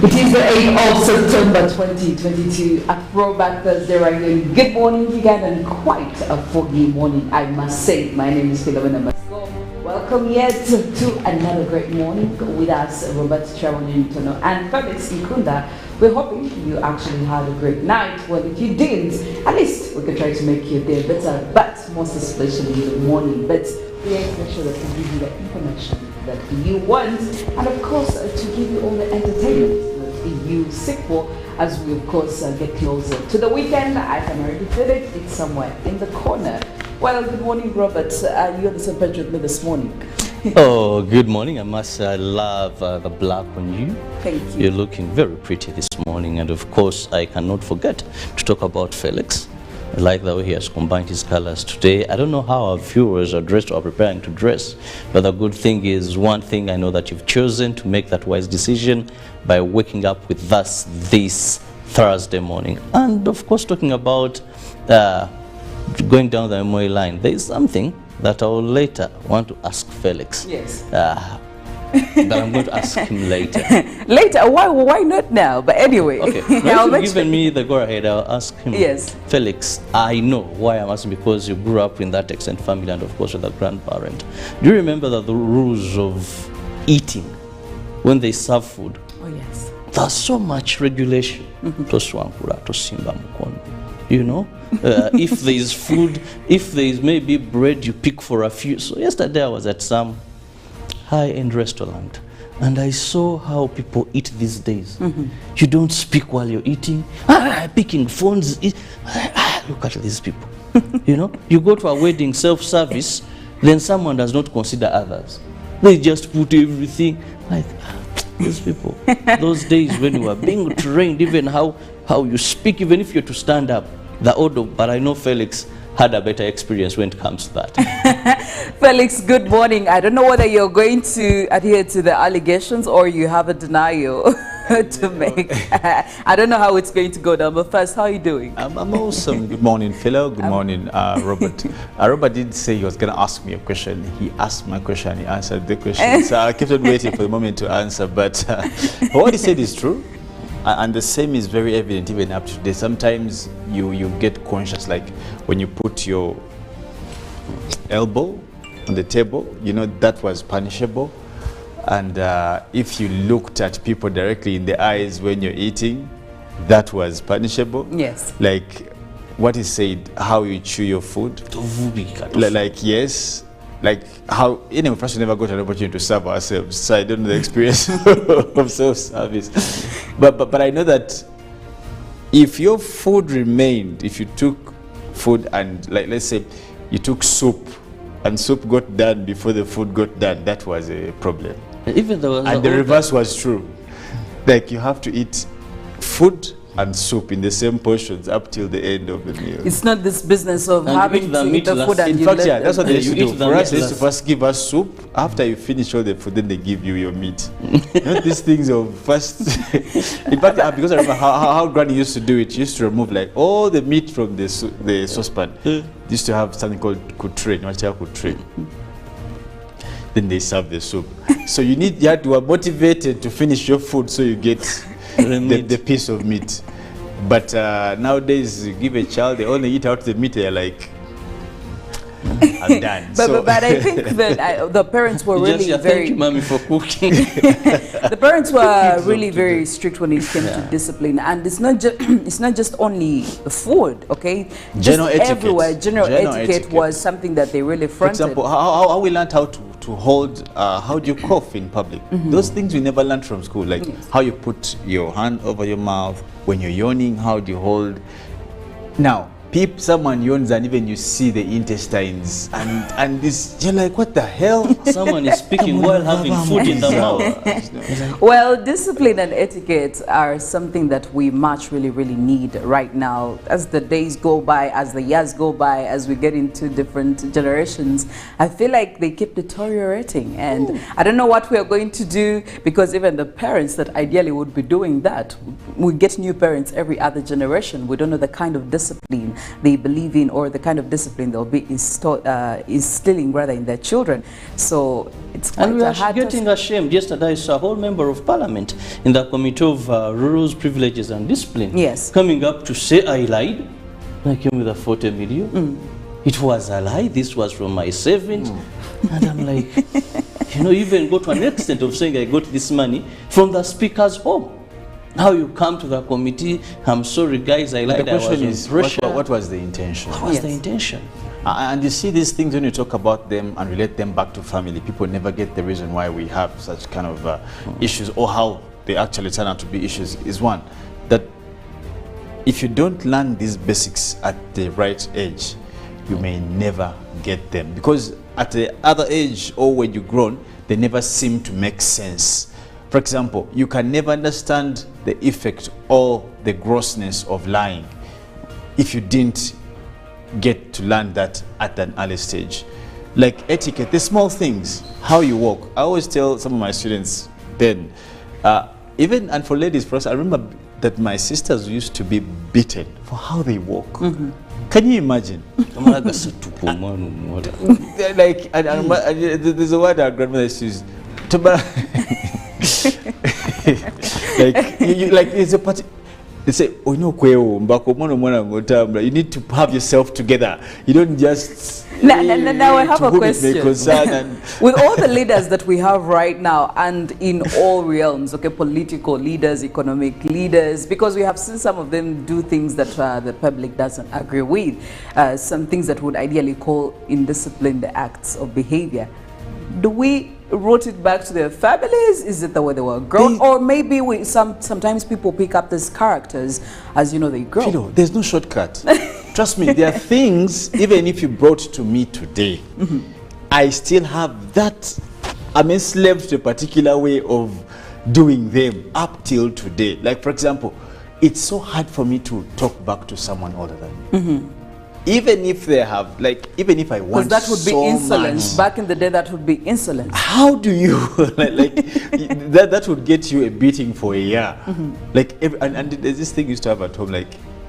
It is the 8th of September 2022, a throwback Thursday right here. Good morning, Uganda, and quite a foggy morning, I must say. My name is Philomena. Mastiko. Welcome yet to another great morning with us, Nyonyintono and Felix NKUNDA. We're hoping you actually had a great night. Well, if you didn't, at least we can try to make your day better, but most especially in the morning. But we have to make sure that we give you the information that you want, and of course to give you all the entertainment that you seek for as we of course get closer to the weekend. I can already feel it. It's somewhere in the corner. Well, good morning, Robert. You're the same page with me this morning. Oh, good morning. I must love the black on you. Thank you. You're looking very pretty this morning, and of course I cannot forget to talk about Felix. I like the way he has combined his colors today. I don't know how our viewers are dressed or preparing to dress, but the good thing is, one thing I know, that you've chosen to make that wise decision by waking up with us this Thursday morning. And of course, talking about going down the memory line, there is something that I will later want to ask Felix. Yes. But I'm going to ask him later. Later? Why not now? But anyway. Okay. Now you've given me the go-ahead, I'll ask him. Yes. Felix, I know why I'm asking, because you grew up in that extended family and of course with a grandparent. Do you remember that the rules of eating when they serve food? Oh yes. There's so much regulation. You know, if there is food, if there is maybe bread, you pick for a few. So yesterday I was at some high-end restaurant and I saw how people eat these days. You don't speak while you're eating. Picking phones. Look at these people. You know, you go to a wedding self-service, then someone does not consider others. They just put everything like these people. Those days when you were being trained, even how you speak, even if you're to stand up, the order. But I know Felix had a better experience when it comes to that. Felix, good morning. I don't know whether you're going to adhere to the allegations or you have a denial to make. I don't know how it's going to go down, but first, how are you doing? I'm awesome. Good morning, Philo. Good morning, Robert. Robert did say he was going to ask me a question. He asked my question, he answered the question. So I kept on waiting for the moment to answer, but what he said is true. And the same is very evident even up to today. Sometimes you get conscious, like when you put your elbow on the table, you know that was punishable. And if you looked at people directly in the eyes when you're eating, that was punishable. Yes. Like what he said, how you chew your food. Like yes. Like how, anyway, first we never got an opportunity to serve ourselves, so I don't know the experience of self-service. But I know that if your food remained, if you took food and, like, let's say you took soup and soup got done before the food got done, that was a problem. Even though and the reverse was true. Like you have to eat food and soup in the same portions up till the end of the meal. It's not this business of and having to eat the food and in you fact, let yeah, that's what they used to do. For us, they used to last. first give us soup. After you finish all the food, then they give you your meat. Not these things of first. In fact, because I remember how Granny used to do it, she used to remove like all the meat from the saucepan. They used to have something called kutre, kutre. Then they serve the soup. So you are motivated to finish your food so you get the piece of meat. But nowadays, you give a child, they only eat out the meat, they're like, I'm done. But I think that the parents were really very... Thank you, Mommy, for cooking. The parents were really very strict when it came to discipline, and it's not just only food, okay? General just etiquette. everywhere, general etiquette was something that they really fronted. For example, how we learned how to hold, how do you cough in public? Those things we never learned from school, like how you put your hand over your mouth, when you're yawning, how do you hold? Now, someone yawns and even you see the intestines and this, you're like, what the hell? Someone is speaking while having food in the mouth. Well, discipline and etiquette are something that we much really need right now. As the days go by, as the years go by, as we get into different generations, I feel like they keep deteriorating. And I don't know what we are going to do, because even the parents that ideally would be doing that, we get new parents every other generation. We don't know the kind of discipline they believe in, or the kind of discipline they'll be instilling rather in their children. So it's quite and we a are hard getting ashamed. Yesterday I saw a whole member of parliament in the Committee of Rules, Privileges and Discipline coming up to say I lied. I came with a 40 million. It was a lie. This was from my savings. And I'm like, you know, even go to an extent of saying I got this money from the speaker's home. Now you come to the committee, I'm sorry guys, I lied. The question is, what was the intention? What was the intention? And you see these things when you talk about them and relate them back to family, people never get the reason why we have such kind of issues, or how they actually turn out to be issues. Is one, that if you don't learn these basics at the right age, you may never get them. Because at the other age, or when you've grown, they never seem to make sense. For example, you can never understand the effect or the grossness of lying if you didn't get to learn that at an early stage. Like etiquette, the small things, how you walk. I always tell some of my students then, even, and for ladies first, I remember that my sisters used to be beaten for how they walk. Can you imagine? Like, there's a word our grandmother used to use. Like it's a party. They say, "Oh no, you need to have yourself together. You don't just." Now I have a question. With all the leaders that we have right now, and in all realms, okay, political leaders, economic leaders, because we have seen some of them do things that the public doesn't agree with, some things that would ideally call indisciplined acts of behavior. Do we root it back to their families? Is it the way they were grown? Or maybe sometimes people pick up these characters as, you know, they grow. Fido, there's no shortcut. Trust me, there are things, even if you brought to me today, I still have that. I'm enslaved to a particular way of doing them up till today. Like, for example, it's so hard for me to talk back to someone older than me. Even if they have, like, even if I want, because that would be so insolence. much. Back in the day, that would be insolence. How do you that would get you a beating for a year? Like, and there's this thing you used to have at home, like,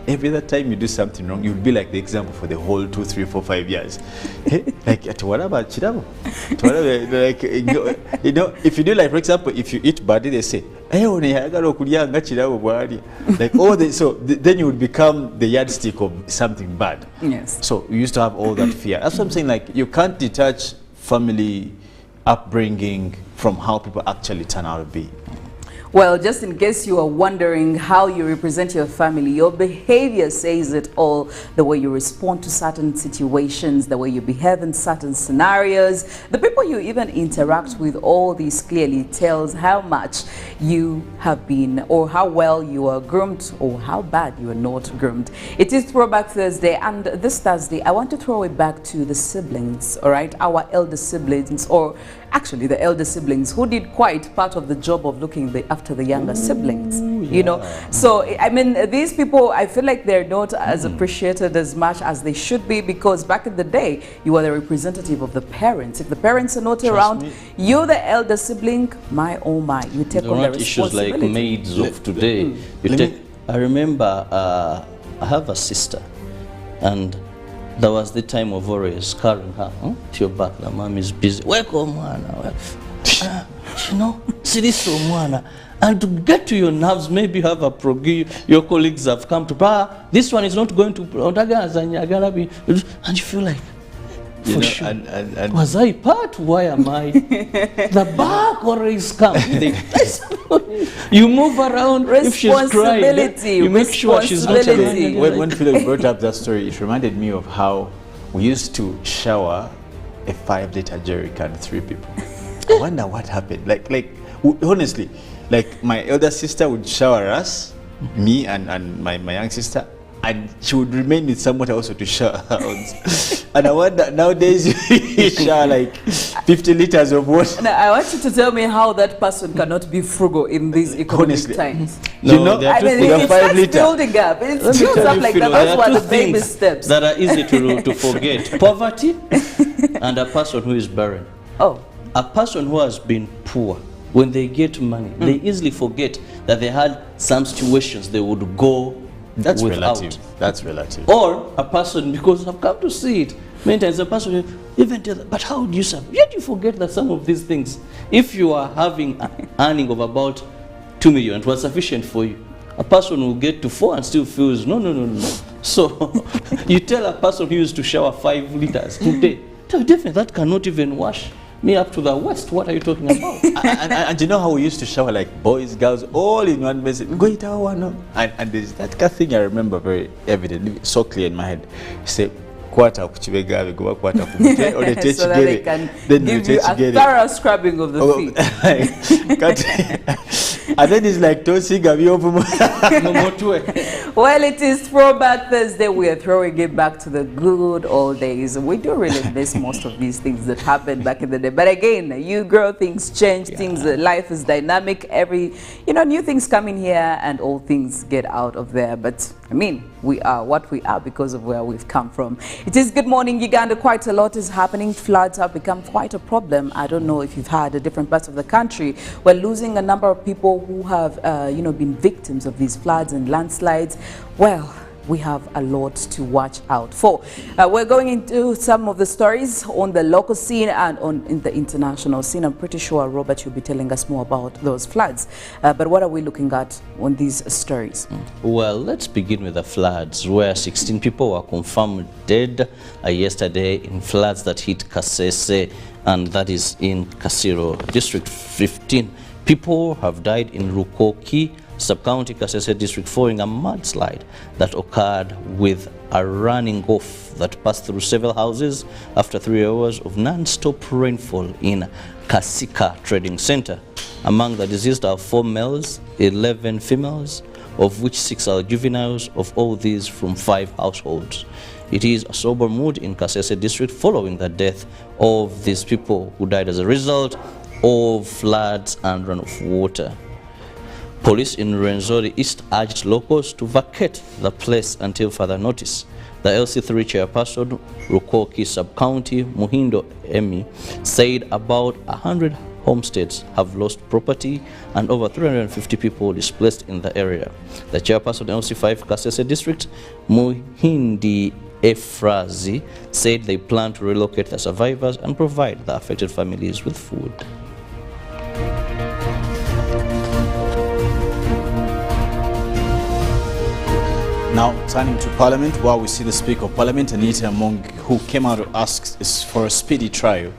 every other time you do something wrong, you'd be like the example for the whole 2, 3, 4, 5 years. Like, what about Kirabo? Like, you know, if you do, like, for example, if you eat badly, they say, like all the, so then you would become the yardstick of something bad. Yes. So you used to have all that fear. That's what I'm saying. Like, you can't detach family upbringing from how people actually turn out to be. Well, just in case you are wondering how you represent your family, your behavior says it all. The way you respond to certain situations, the way you behave in certain scenarios, the people you even interact with, all this clearly tells how much you have been, or how well you are groomed, or how bad you are not groomed. It is Throwback Thursday, and this Thursday I want to throw it back to the siblings, all right? Our elder siblings, or actually the elder siblings, who did quite part of the job of looking after the younger siblings, you know. So I mean, these people, I feel like they're not as appreciated as much as they should be, because back in the day you are the representative of the parents. If the parents are not around, you're the elder sibling. My oh my, you take on the responsibility. Issues like maids of today. I remember I have a sister, and there was the time of always carrying her to your back. The mom is busy. Welcome, you know, see this one. And to get to your nerves, maybe you have a your colleagues have come to, this one is not going to, and you feel like, for sure, and was I part? Why am I? The back always comes. You move around. If she's crying, you make sure she's not crying. When Felix brought up that story, it reminded me of how we used to shower a 5-liter jerry can 3 people. I wonder what happened. Like honestly, like my elder sister would shower us, me and my young sister, and she would remain with someone also to shower out. And I wonder, nowadays you shower like 50 liters of water. Now, I want you to tell me how that person cannot be frugal in these economic times. No, you know, I mean, it starts building up. It builds up like that. Those were the baby steps. That are easy to forget. Poverty and a person who is barren. Oh. A person who has been poor, when they get money, they easily forget that they had some situations they would go That's without. relative. That's relative. Or a person, because I've come to see it many times, a person will even tell, but how do you serve? Yet you forget that some of these things, if you are having an earning of about 2 million, it was sufficient for you. A person will get to 4 and still feels, no. So you tell a person who used to shower 5 liters today, definitely that cannot even wash me up to the waist. What are you talking about? and you know how we used to shower like boys, girls, all in one basin. Go eat our one. And there's that thing I remember very evidently, so clear in my head. You say, quarter kuchibega, go quarter kumite, or the so that they can give you a thorough scrubbing of the feet. And then it's like, don't sing a Well, it is Throwback Thursday. We are throwing it back to the good old days. We do really miss most of these things that happened back in the day. But again, you grow, things change, things, life is dynamic. New things come in here and old things get out of there. But I mean, we are what we are because of where we've come from. It is Good Morning Uganda. Quite a lot is happening. Floods have become quite a problem. I don't know if you've had different parts of the country. We're losing a number of people who have, been victims of these floods and landslides. Well, we have a lot to watch out for. We're going into some of the stories on the local scene and in the international scene. I'm pretty sure, Robert, you'll be telling us more about those floods. But what are we looking at on these stories? Well, let's begin with the floods, where 16 people were confirmed dead yesterday in floods that hit Kasese, and that is in Kasiro District. 15 people have died in Rukoki Sub-County Kasese District following a mudslide that occurred with a running off that passed through several houses after 3 hours of non-stop rainfall in Kasika Trading Center. Among the deceased are 4 males, 11 females, of which 6 are juveniles, of all these from 5 households. It is a sober mood in Kasese District following the death of these people who died as a result of floods and runoff water. Police in Rwenzori East urged locals to vacate the place until further notice. The LC3 chairperson, Rukoki Sub-County, Muhindo Emi, said about 100 homesteads have lost property and over 350 people displaced in the area. The chairperson LC5 Kasese District, Muhindi Efrazi, said they plan to relocate the survivors and provide the affected families with food. Now, turning to Parliament, while we see the Speaker of Parliament, Anita Among, who came out to ask for a speedy trial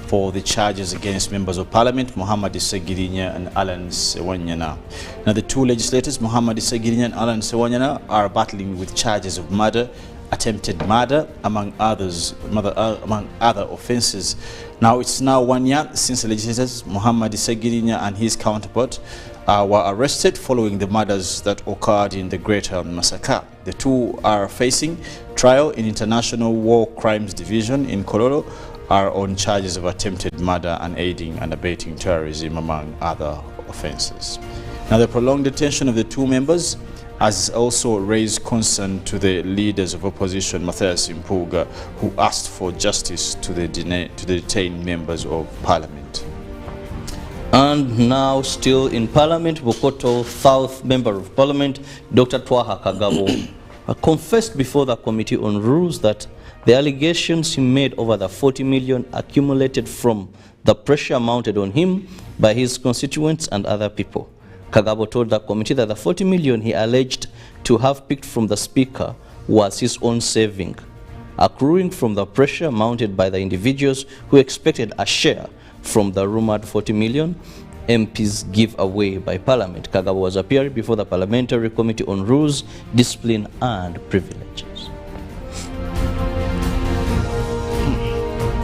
for the charges against members of Parliament, Muhammad Segirinya and Alan Sewanyana. Now, the two legislators, Muhammad Segirinya and Alan Sewanyana, are battling with charges of murder, attempted murder, among other offences. Now, it's now 1 year since the legislators, Muhammad Segirinya and his counterpart, were arrested following the murders that occurred in the Greater Massacre. The two are facing trial in International War Crimes Division in Kololo, are on charges of attempted murder and aiding and abetting terrorism, among other offences. Now, the prolonged detention of the two members has also raised concern to the leaders of opposition, Matthias Impuga, who asked for justice to the detained members of Parliament. And now, still in Parliament, Bokoto South Member of Parliament, Dr. Twaha Kagabo, confessed before the Committee on Rules that the allegations he made over the 40 million accumulated from the pressure mounted on him by his constituents and other people. Kagabo told the committee that the 40 million he alleged to have picked from the Speaker was his own saving, accruing from the pressure mounted by the individuals who expected a share from the rumored 40 million MPs give away by Parliament. Kagabo was appearing before the Parliamentary Committee on Rules, Discipline and Privileges.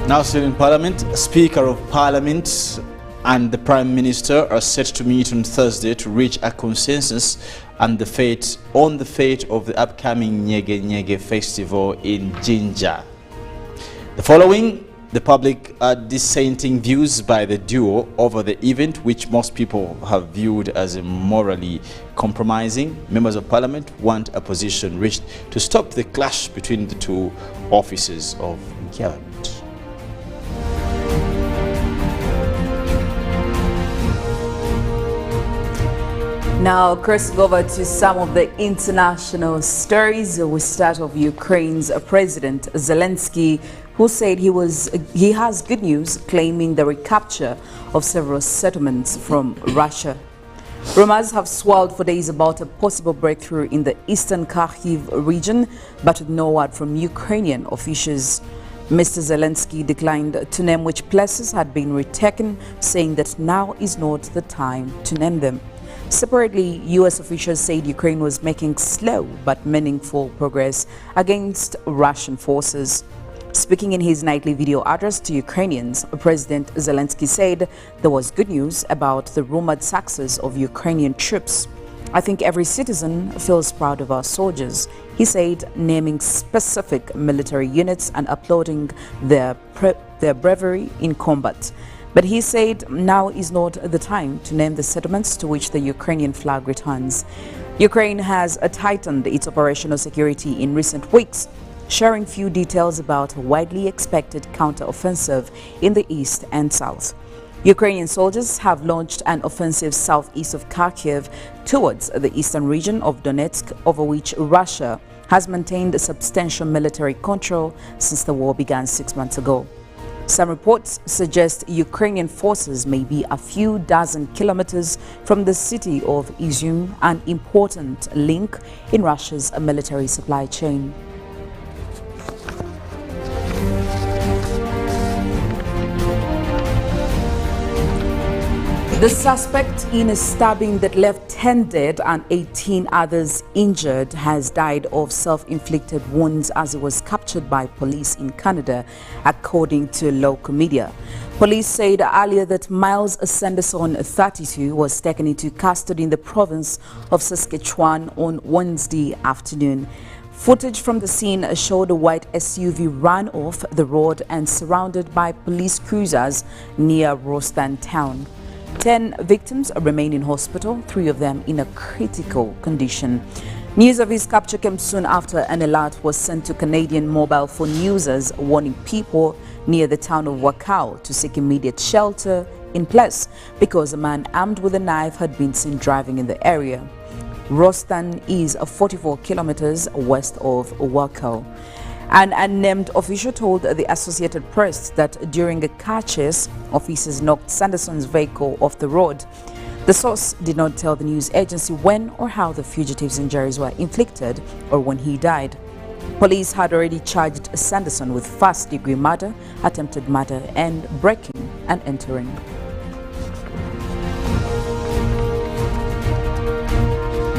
Now, still in Parliament, Speaker of Parliament and the Prime Minister are set to meet on Thursday to reach a consensus on the fate of the upcoming Nyege Nyege Festival in Jinja. The following, the public dissenting views by the duo over the event, which most people have viewed as morally compromising. Members of Parliament want a position reached to stop the clash between the two offices of government. Now, crossing over to some of the international stories, we start with Ukraine's President Zelensky, who said he has good news, claiming the recapture of several settlements from Russia. Rumors have swirled for days about a possible breakthrough in the eastern Kharkiv region, but with no word from Ukrainian officials. Mr. Zelensky declined to name which places had been retaken, saying that now is not the time to name them. Separately, U.S. officials said Ukraine was making slow but meaningful progress against Russian forces. Speaking in his nightly video address to Ukrainians, President Zelensky said there was good news about the rumored success of Ukrainian troops. I think every citizen feels proud of our soldiers, he said, naming specific military units and applauding their bravery in combat. But he said now is not the time to name the settlements to which the Ukrainian flag returns. Ukraine has tightened its operational security in recent weeks, sharing few details about a widely expected counter-offensive in the east and south. Ukrainian soldiers have launched an offensive southeast of Kharkiv towards the eastern region of Donetsk, over which Russia has maintained a substantial military control since the war began 6 months ago. Some reports suggest Ukrainian forces may be a few dozen kilometers from the city of Izium, an important link in Russia's military supply chain. The suspect in a stabbing that left 10 dead and 18 others injured has died of self-inflicted wounds as he was captured by police in Canada, according to local media. Police said earlier that Miles Sanderson, 32, was taken into custody in the province of Saskatchewan on Wednesday afternoon. Footage from the scene showed a white SUV ran off the road and surrounded by police cruisers near Rostan town. 10 victims remain in hospital, 3 of them in a critical condition. News of his capture came soon after an alert was sent to Canadian mobile phone users warning people near the town of Wakao to seek immediate shelter in place because a man armed with a knife had been seen driving in the area. Rostan is 44 kilometers west of Wakao. An unnamed official told the Associated Press that during a car chase, officers knocked Sanderson's vehicle off the road. The source did not tell the news agency when or how the fugitive's injuries were inflicted or when he died. Police had already charged Sanderson with first-degree murder, attempted murder, and breaking and entering.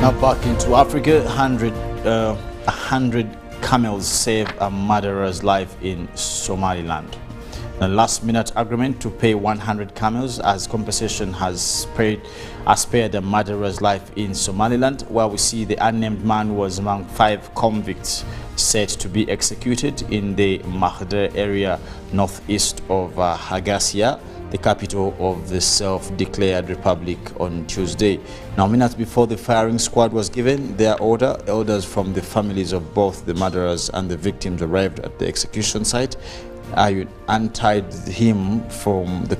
Now back into Africa, 100 camels saved a murderer's life in Somaliland. The last-minute agreement to pay 100 camels as compensation has spared a murderer's life in Somaliland, where we see the unnamed man was among 5 convicts set to be executed in the Mahder area northeast of Hagasia, the capital of the self-declared republic, on Tuesday. Now, minutes before the firing squad was given their order, elders from the families of both the murderers and the victims arrived at the execution site, untied him from the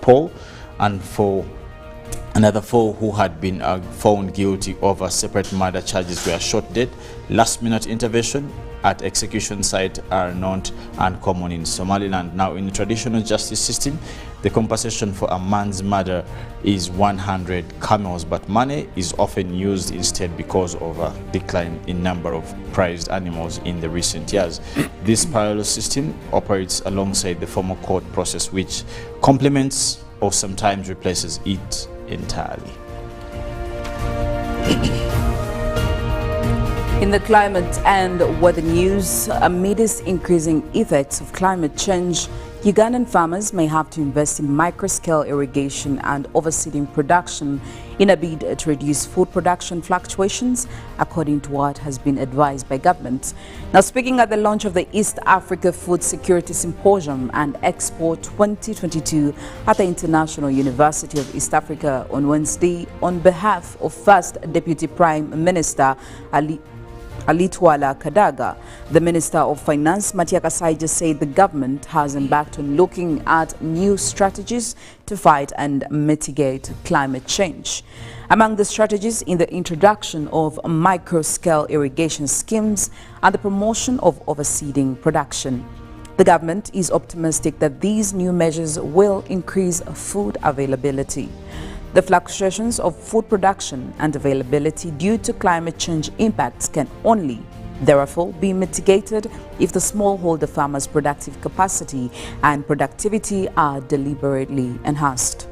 pole, and for another 4 who had been found guilty over separate murder charges were shot dead. Last-minute intervention at execution site are not uncommon in Somaliland. Now, in the traditional justice system, the compensation for a man's murder is 100 camels, but money is often used instead because of a decline in number of prized animals in the recent years. This parallel system operates alongside the formal court process, which complements or sometimes replaces it entirely. In the climate and weather news, amidst increasing effects of climate change, Ugandan farmers may have to invest in micro-scale irrigation and overseeding production in a bid to reduce food production fluctuations, according to what has been advised by government. Now, speaking at the launch of the East Africa Food Security Symposium and Expo 2022 at the International University of East Africa on Wednesday, on behalf of First Deputy Prime Minister Alitwala Kadaga. The Minister of Finance, Matia Kasaija, said the government has embarked on looking at new strategies to fight and mitigate climate change. Among the strategies in the introduction of micro-scale irrigation schemes and the promotion of overseeding production. The government is optimistic that these new measures will increase food availability. The fluctuations of food production and availability due to climate change impacts can only, therefore, be mitigated if the smallholder farmers' productive capacity and productivity are deliberately enhanced.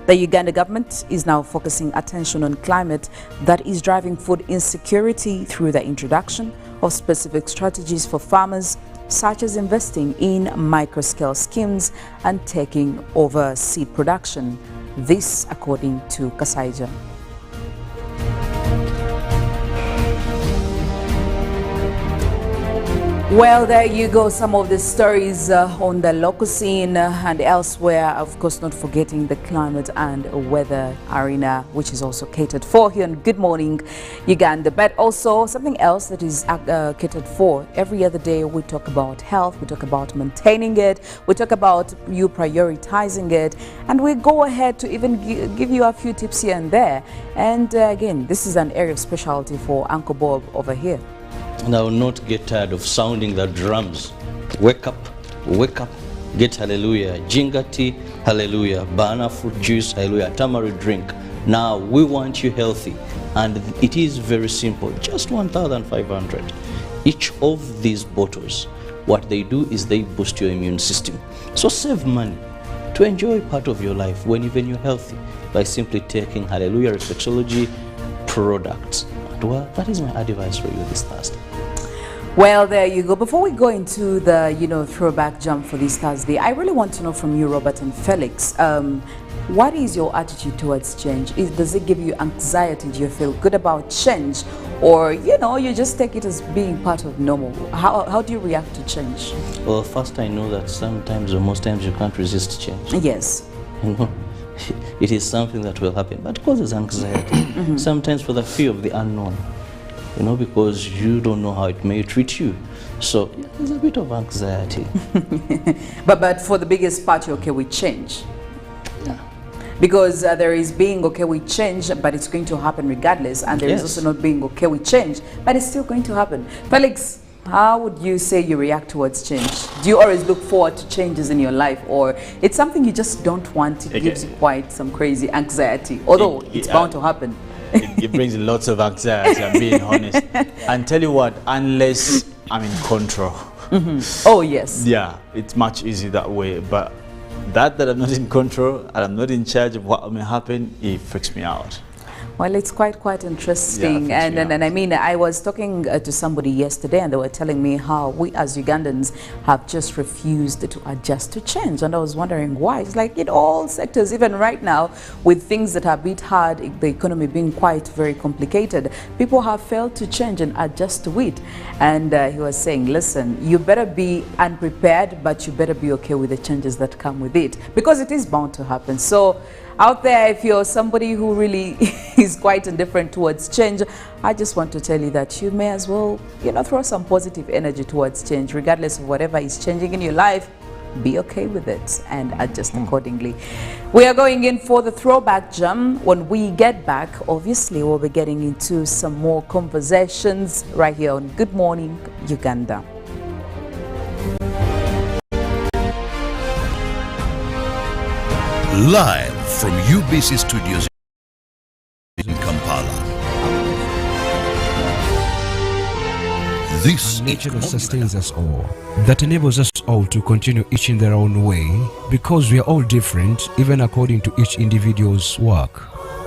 The Uganda government is now focusing attention on climate that is driving food insecurity through the introduction of specific strategies for farmers, such as investing in micro-scale schemes and taking over seed production. This according to Kasaija. Well, there you go, some of the stories on the local scene and elsewhere. Of course, not forgetting the climate and weather arena, which is also catered for here on Good Morning Uganda. But also something else that is catered for. Every other day we talk about health, we talk about maintaining it, we talk about you prioritizing it, and we go ahead to even give you a few tips here and there. And again, this is an area of specialty for Uncle Bob over here. And I will not get tired of sounding the drums. Wake up, get hallelujah. Jinga tea, hallelujah. Banana fruit juice, hallelujah. Tamarind drink. Now we want you healthy. And it is very simple, just 1,500. Each of these bottles, what they do is they boost your immune system. So save money to enjoy part of your life when even you're healthy by simply taking hallelujah reflexology products. Well, that is my advice for you this Thursday. Well, there you go. Before we go into the, throwback jump for this Thursday, I really want to know from you, Robert and Felix, what is your attitude towards change? Does it give you anxiety? Do you feel good about change? Or, you just take it as being part of normal? How do you react to change? Well, first I know that sometimes or most times you can't resist change. Yes. It is something that will happen, but causes anxiety. Sometimes for the fear of the unknown, because you don't know how it may treat you. So there's a bit of anxiety. but for the biggest part, you're okay with change. Yeah. Because there is being okay with change, but it's going to happen regardless. And there is also not being okay with change, but it's still going to happen. Felix, how would you say you react towards change? Do you always look forward to changes in your life, or it's something you just don't want? It gives you quite some crazy anxiety, although it's bound to happen. It brings lots of anxiety, I'm being honest. And tell you what, unless I'm in control. Oh, yes. Yeah, it's much easier that way. But that I'm not in control and I'm not in charge of what may happen, it freaks me out. Well, it's quite interesting. Yeah, and I mean, I was talking to somebody yesterday and they were telling me how we as Ugandans have just refused to adjust to change. And I was wondering why. It's like in all sectors, even right now, with things that are a bit hard, the economy being quite very complicated, people have failed to change and adjust to it. And he was saying, listen, you better be unprepared, but you better be okay with the changes that come with it, because it is bound to happen. So out there, if you're somebody who really is quite indifferent towards change, I just want to tell you that you may as well, throw some positive energy towards change, regardless of whatever is changing in your life. Be okay with it and adjust accordingly. We are going in for the throwback jam. When we get back, obviously, we'll be getting into some more conversations right here on Good Morning Uganda. Live from UBC Studios in Kampala. This nature that sustains us all, that enables us all to continue each in their own way, because we are all different, even according to each individual's work.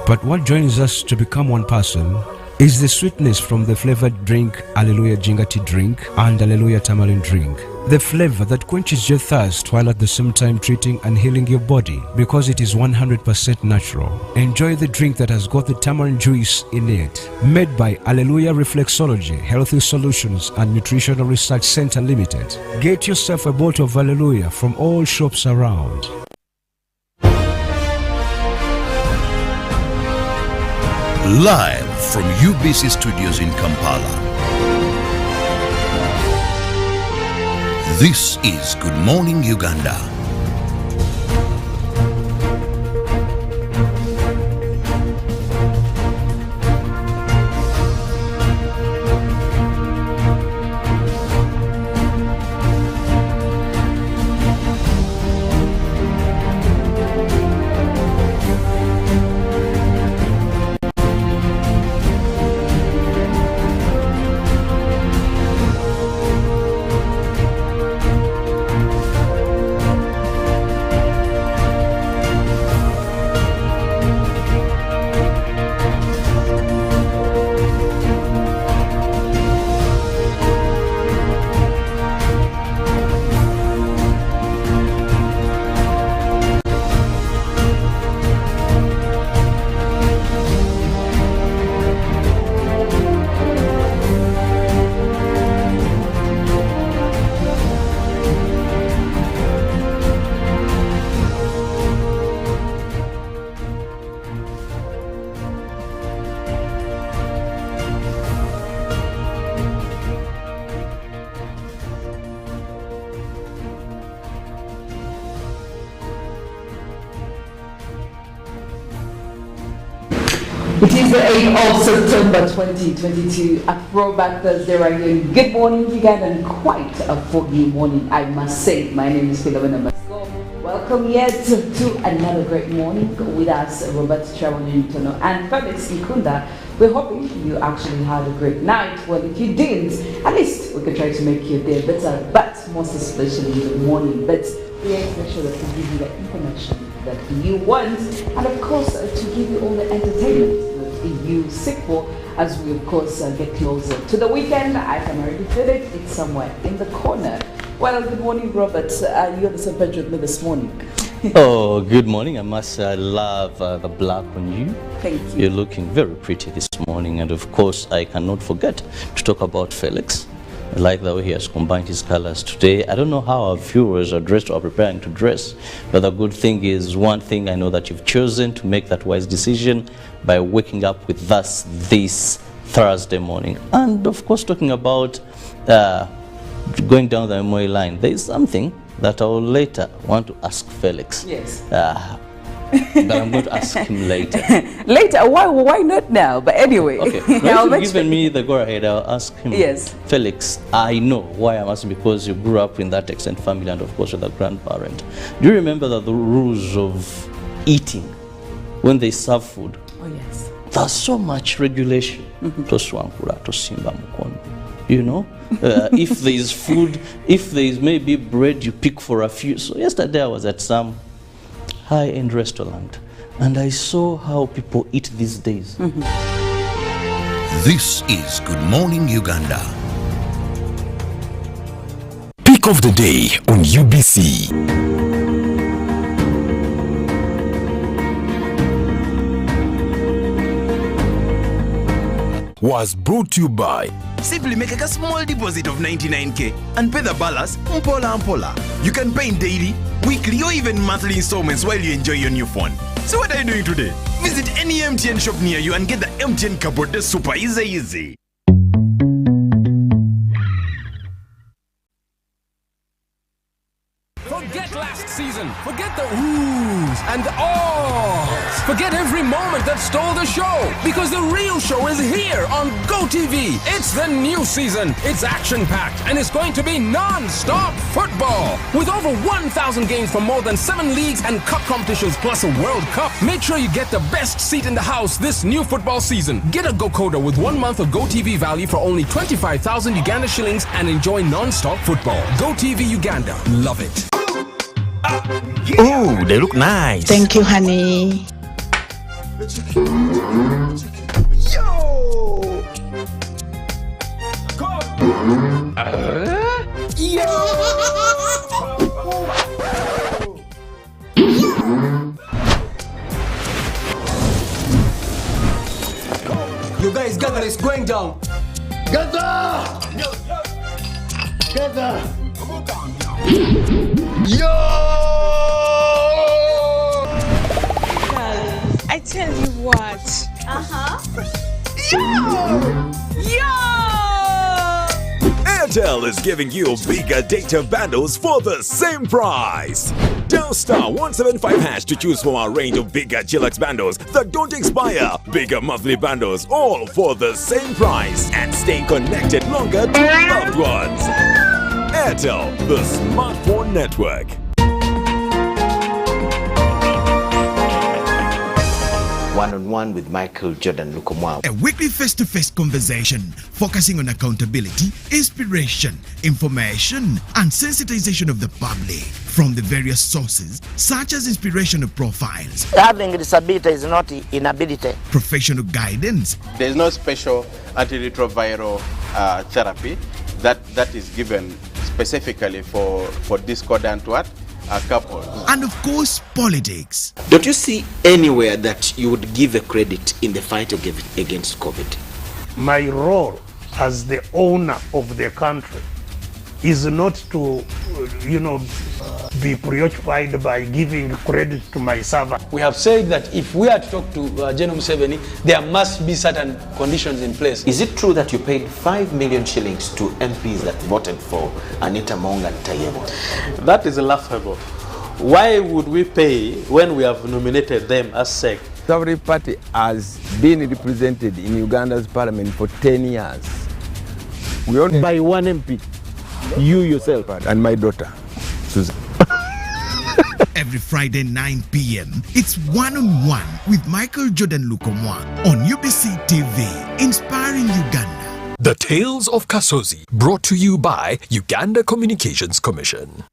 But what joins us to become one person is the sweetness from the flavored drink Alleluia Jingati drink and Alleluia Tamarind drink. The flavor that quenches your thirst while at the same time treating and healing your body, because it is 100% natural. Enjoy the drink that has got the tamarind juice in it. Made by Alleluia Reflexology, Healthy Solutions and Nutritional Research Center Limited. Get yourself a bottle of Alleluia from all shops around. Live from UBC Studios in Kampala. This is Good Morning Uganda. It is the 8th of September 2022, a throwback Thursday right here. Good morning, Uganda, and quite a foggy morning, I must say. My name is Philomena. Welcome yet to another great morning with us, Robert Nyonyintono and Felix NKUNDA. We're hoping you actually had a great night. Well, if you didn't, at least we could try to make your day better, but most especially the morning. But we have to make sure that we give you the information that you want, and of course to give you all the entertainment that you seek for as we of course get closer to the weekend. I can already feel it. It's somewhere in the corner. Well, good morning, Robert. You're the same page with me this morning. Oh, good morning. I must say I love the black on you. Thank you. You're looking very pretty this morning. And of course, I cannot forget to talk about Felix. I like the way he has combined his colors today. I don't know how our viewers are dressed or are preparing to dress, but the good thing is, one thing I know that you've chosen to make that wise decision by waking up with us this Thursday morning. And of course, talking about going down the memory line, there is something that I will later want to ask Felix. Yes. But I'm going to ask him later. Later? Why not now? But anyway. Okay. Now you've given me the go ahead, I'll ask him. Yes. Felix, I know why I'm asking, because you grew up in that extended family and of course with a grandparent. Do you remember that the rules of eating when they serve food? Oh yes. There's so much regulation. Toswankura, tosimba mukono. You know, if there is food, if there is maybe bread, you pick for a few. So yesterday I was at some high-end restaurant and I saw how people eat these days. This is Good Morning Uganda. Pick of the day on UBC. Was brought to you by Simply make a small deposit of 99k and pay the balance mpola. You can pay in daily, weekly or even monthly installments while you enjoy your new phone. So what are you doing today? Visit any MTN shop near you and get the MTN cupboard. That's super easy. Forget last season. Forget the oohs and the ahs. Forget every moment that stole the show, because the real show is here on GoTV. It's the new season. It's action-packed and it's going to be non-stop football. With over 1,000 games from more than 7 leagues and cup competitions plus a World Cup. Make sure you get the best seat in the house this new football season. Get a GoCoder with 1 month of GoTV value for only 25,000 Uganda shillings and enjoy non-stop football. GoTV Uganda. Love it. Oh, they look nice. Thank you, honey. You guys gather, it's going down. Gather! Gather! Yo! I tell you what. Yo! Airtel is giving you bigger data bundles for the same price. Dial star 175 hash to choose from our range of bigger Chillax bundles that don't expire. Bigger monthly bundles, all for the same price, and stay connected longer to loved ones. Airtel, the smartphone network. One-on-one with Michael Jordan Lukomwa. A weekly face-to-face conversation focusing on accountability, inspiration, information, and sensitization of the public from the various sources such as inspirational profiles. Having a disability is not inability. Professional guidance. There is no special antiretroviral therapy that is given specifically for discordant couples. And of course, politics. Don't you see anywhere that you would give a credit in the fight against COVID? My role as the owner of the country is not to, be preoccupied by giving credit to my servant. We have said that if we are to talk to General Museveni, there must be certain conditions in place. Is it true that you paid 5 million shillings to MPs that voted for Anita Mong and Tayebo? That is laughable. Why would we pay when we have nominated them as SEC? Every party has been represented in Uganda's parliament for 10 years. We only by one MP. You yourself and my daughter, Susan. Every Friday 9 p.m. it's One-on-One with Michael Jordan Lukomwa on UBC TV, inspiring Uganda. The Tales of Kasozi, brought to you by Uganda Communications Commission.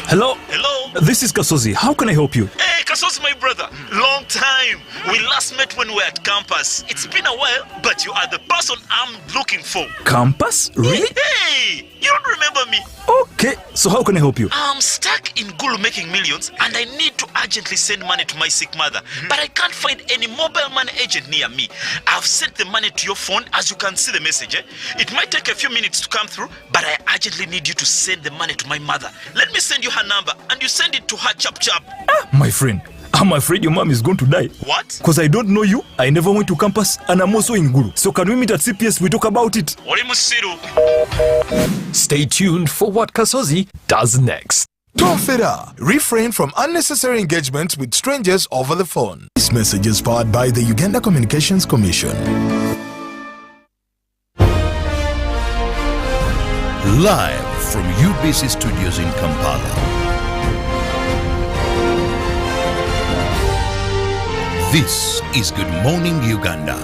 Hello? Hello? This is Kasozi. How can I help you? Hey, Kasozi, my brother. Long time. We last met when we were at campus. It's been a while, but you are the person I'm looking for. Campus? Really? Hey, you don't remember me? Okay, so how can I help you? I'm stuck in Gulu making millions, and I need to urgently send money to my sick mother. But I can't find any mobile money agent near me. I've sent the money to your phone, as you can see the message. It might take a few minutes to come through, but I urgently need you to send the money to my mother. Let me send you her number, and you send it to her chap. My friend, I'm afraid your mom is going to die. What? Because I don't know you, I never went to campus, and I'm also in Gulu. So can we meet at CPS, we talk about it? Stay tuned for what Kasozi does next. Tofera. Refrain from unnecessary engagements with strangers over the phone. This message is powered by the Uganda Communications Commission. Live from UBC Studios in Kampala. This is Good Morning Uganda.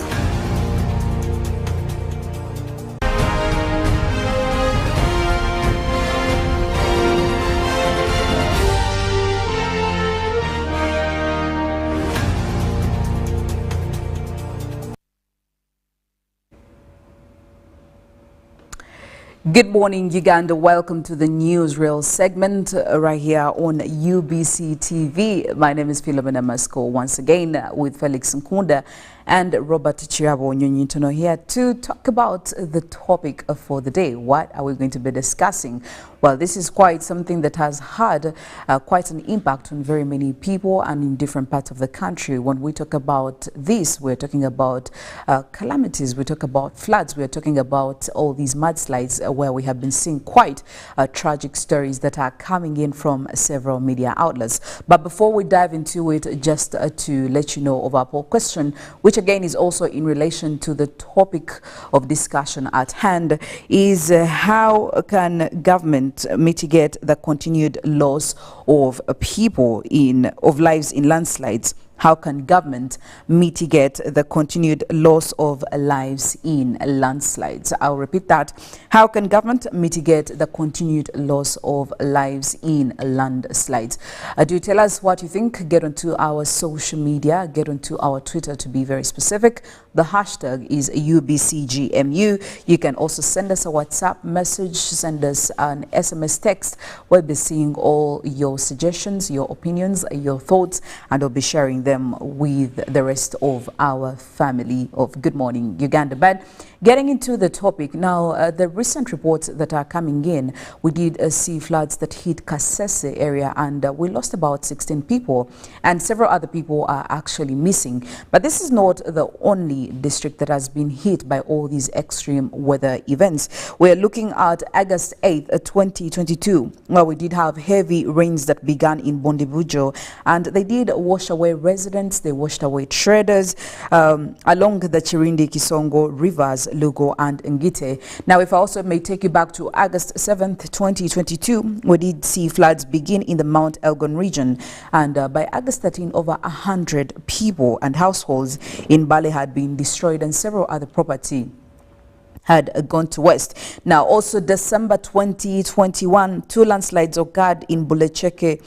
Good morning, Uganda. Welcome to the Newsreel segment right here on UBC TV. My name is Philomena once again with Felix NKUNDA and Robert Kirabo Nyonyintono here to talk about the topic for the day. What are we going to be discussing? Well, this is quite something that has had quite an impact on very many people and in different parts of the country. When we talk about this, we're talking about calamities, we talk about floods, we're talking about all these mudslides where we have been seeing quite tragic stories that are coming in from several media outlets. But before we dive into it, just to let you know of our poll question, which again is also in relation to the topic of discussion at hand, is how can government mitigate the continued loss of lives in landslides? How can government mitigate the continued loss of lives in landslides? I'll repeat that. How can government mitigate the continued loss of lives in landslides? Do tell us what you think. Get onto our social media, get onto our Twitter to be very specific. The hashtag is UBCGMU. You can also send us a WhatsApp message, send us an SMS text. We'll be seeing all your suggestions, your opinions, your thoughts, and I'll be sharing them them with the rest of our family of Good Morning Uganda. But getting into the topic now, the recent reports that are coming in, we did see floods that hit Kasese area, and we lost about 16 people, and several other people are actually missing. But this is not the only district that has been hit by all these extreme weather events. We're looking at August 8th, 2022, where we did have heavy rains that began in Bondibujo, and they did wash away residents, they washed away traders along the Chirindi, Kisongo rivers, Lugo and Ngite. Now, if I also may take you back to August 7th, 2022, we did see floods begin in the Mount Elgon region, and by August 13, over 100 people and households in Bale had been destroyed, and several other property had gone to waste. Now, also December 2021, 2 landslides occurred in Bulecheke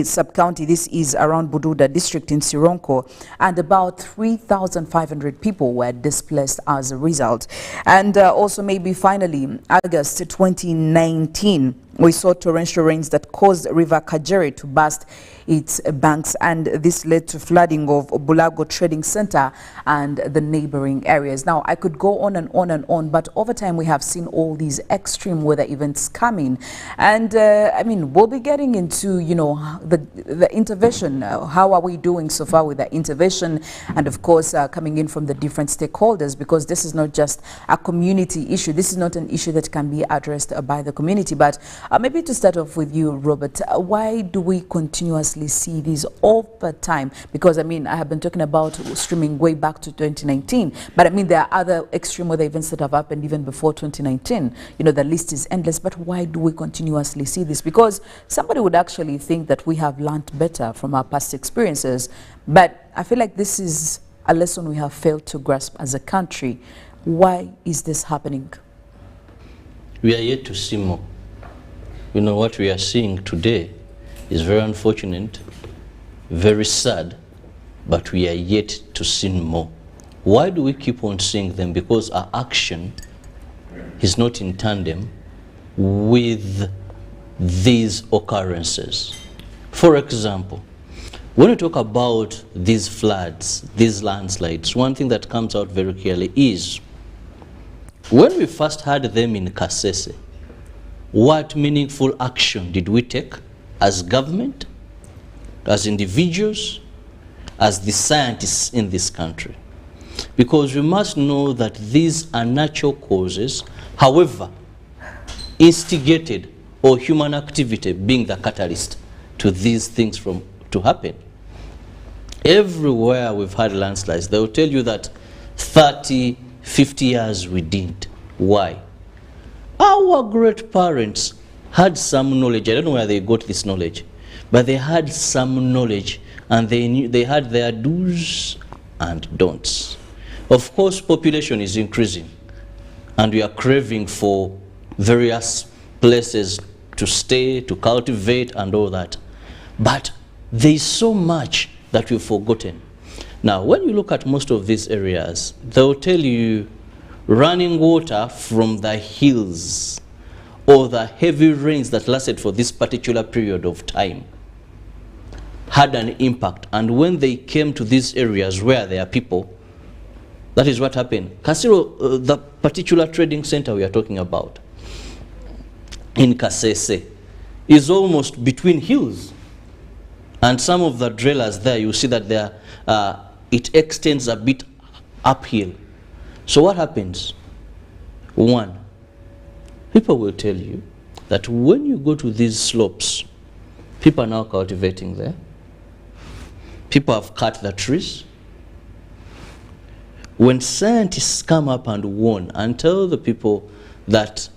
sub-county. This is around Bududa district in Sironko, and about 3,500 people were displaced as a result. And also maybe finally, August 2019, we saw torrential rains that caused River Kajere to burst its banks, and this led to flooding of Bulago Trading Center and the neighboring areas. Now, I could go on and on and on, but over time we have seen all these extreme weather events coming, and I mean, we'll be getting into, you know, the intervention. How are we doing so far with the intervention, and of course coming in from the different stakeholders, because this is not just a community issue. This is not an issue that can be addressed by the community. But maybe to start off with you, Robert, why do we continuously see these all the time? Because I mean, I have been talking about streaming way back to 2019, but I mean, there are other extreme weather events that have happened even before 2019. You know, the list is endless, but why do we continuously see this? Because somebody would actually think that we have learned better from our past experiences, but I feel like this is a lesson we have failed to grasp as a country. Why is this happening? We are yet to see more. You know, what we are seeing today is very unfortunate, very sad, but we are yet to see more. Why do we keep on seeing them? Because our action is not in tandem with these occurrences. For example, when we talk about these floods, these landslides, one thing that comes out very clearly is when we first had them in Kasese, what meaningful action did we take as government, as individuals, as the scientists in this country? Because we must know that these are natural causes, however, instigated or human activity being the catalyst to these things to happen. Everywhere we've had landslides, they will tell you that 30, 50 years we didn't. Why? Our great parents had some knowledge. I don't know where they got this knowledge, but they had some knowledge, and they knew, they had their do's and don'ts. Of course, population is increasing, and we are craving for various places to stay, to cultivate, and all that. But there is so much that we've forgotten. Now, when you look at most of these areas, they'll tell you running water from the hills or the heavy rains that lasted for this particular period of time had an impact. And when they came to these areas where there are people, that is what happened. Kasiro, the particular trading center we are talking about in Kasese, is almost between hills. And some of the dwellers there, you see that it extends a bit uphill. So what happens? One, people will tell you that when you go to these slopes, people are now cultivating there. People have cut the trees. When scientists come up and warn and tell the people that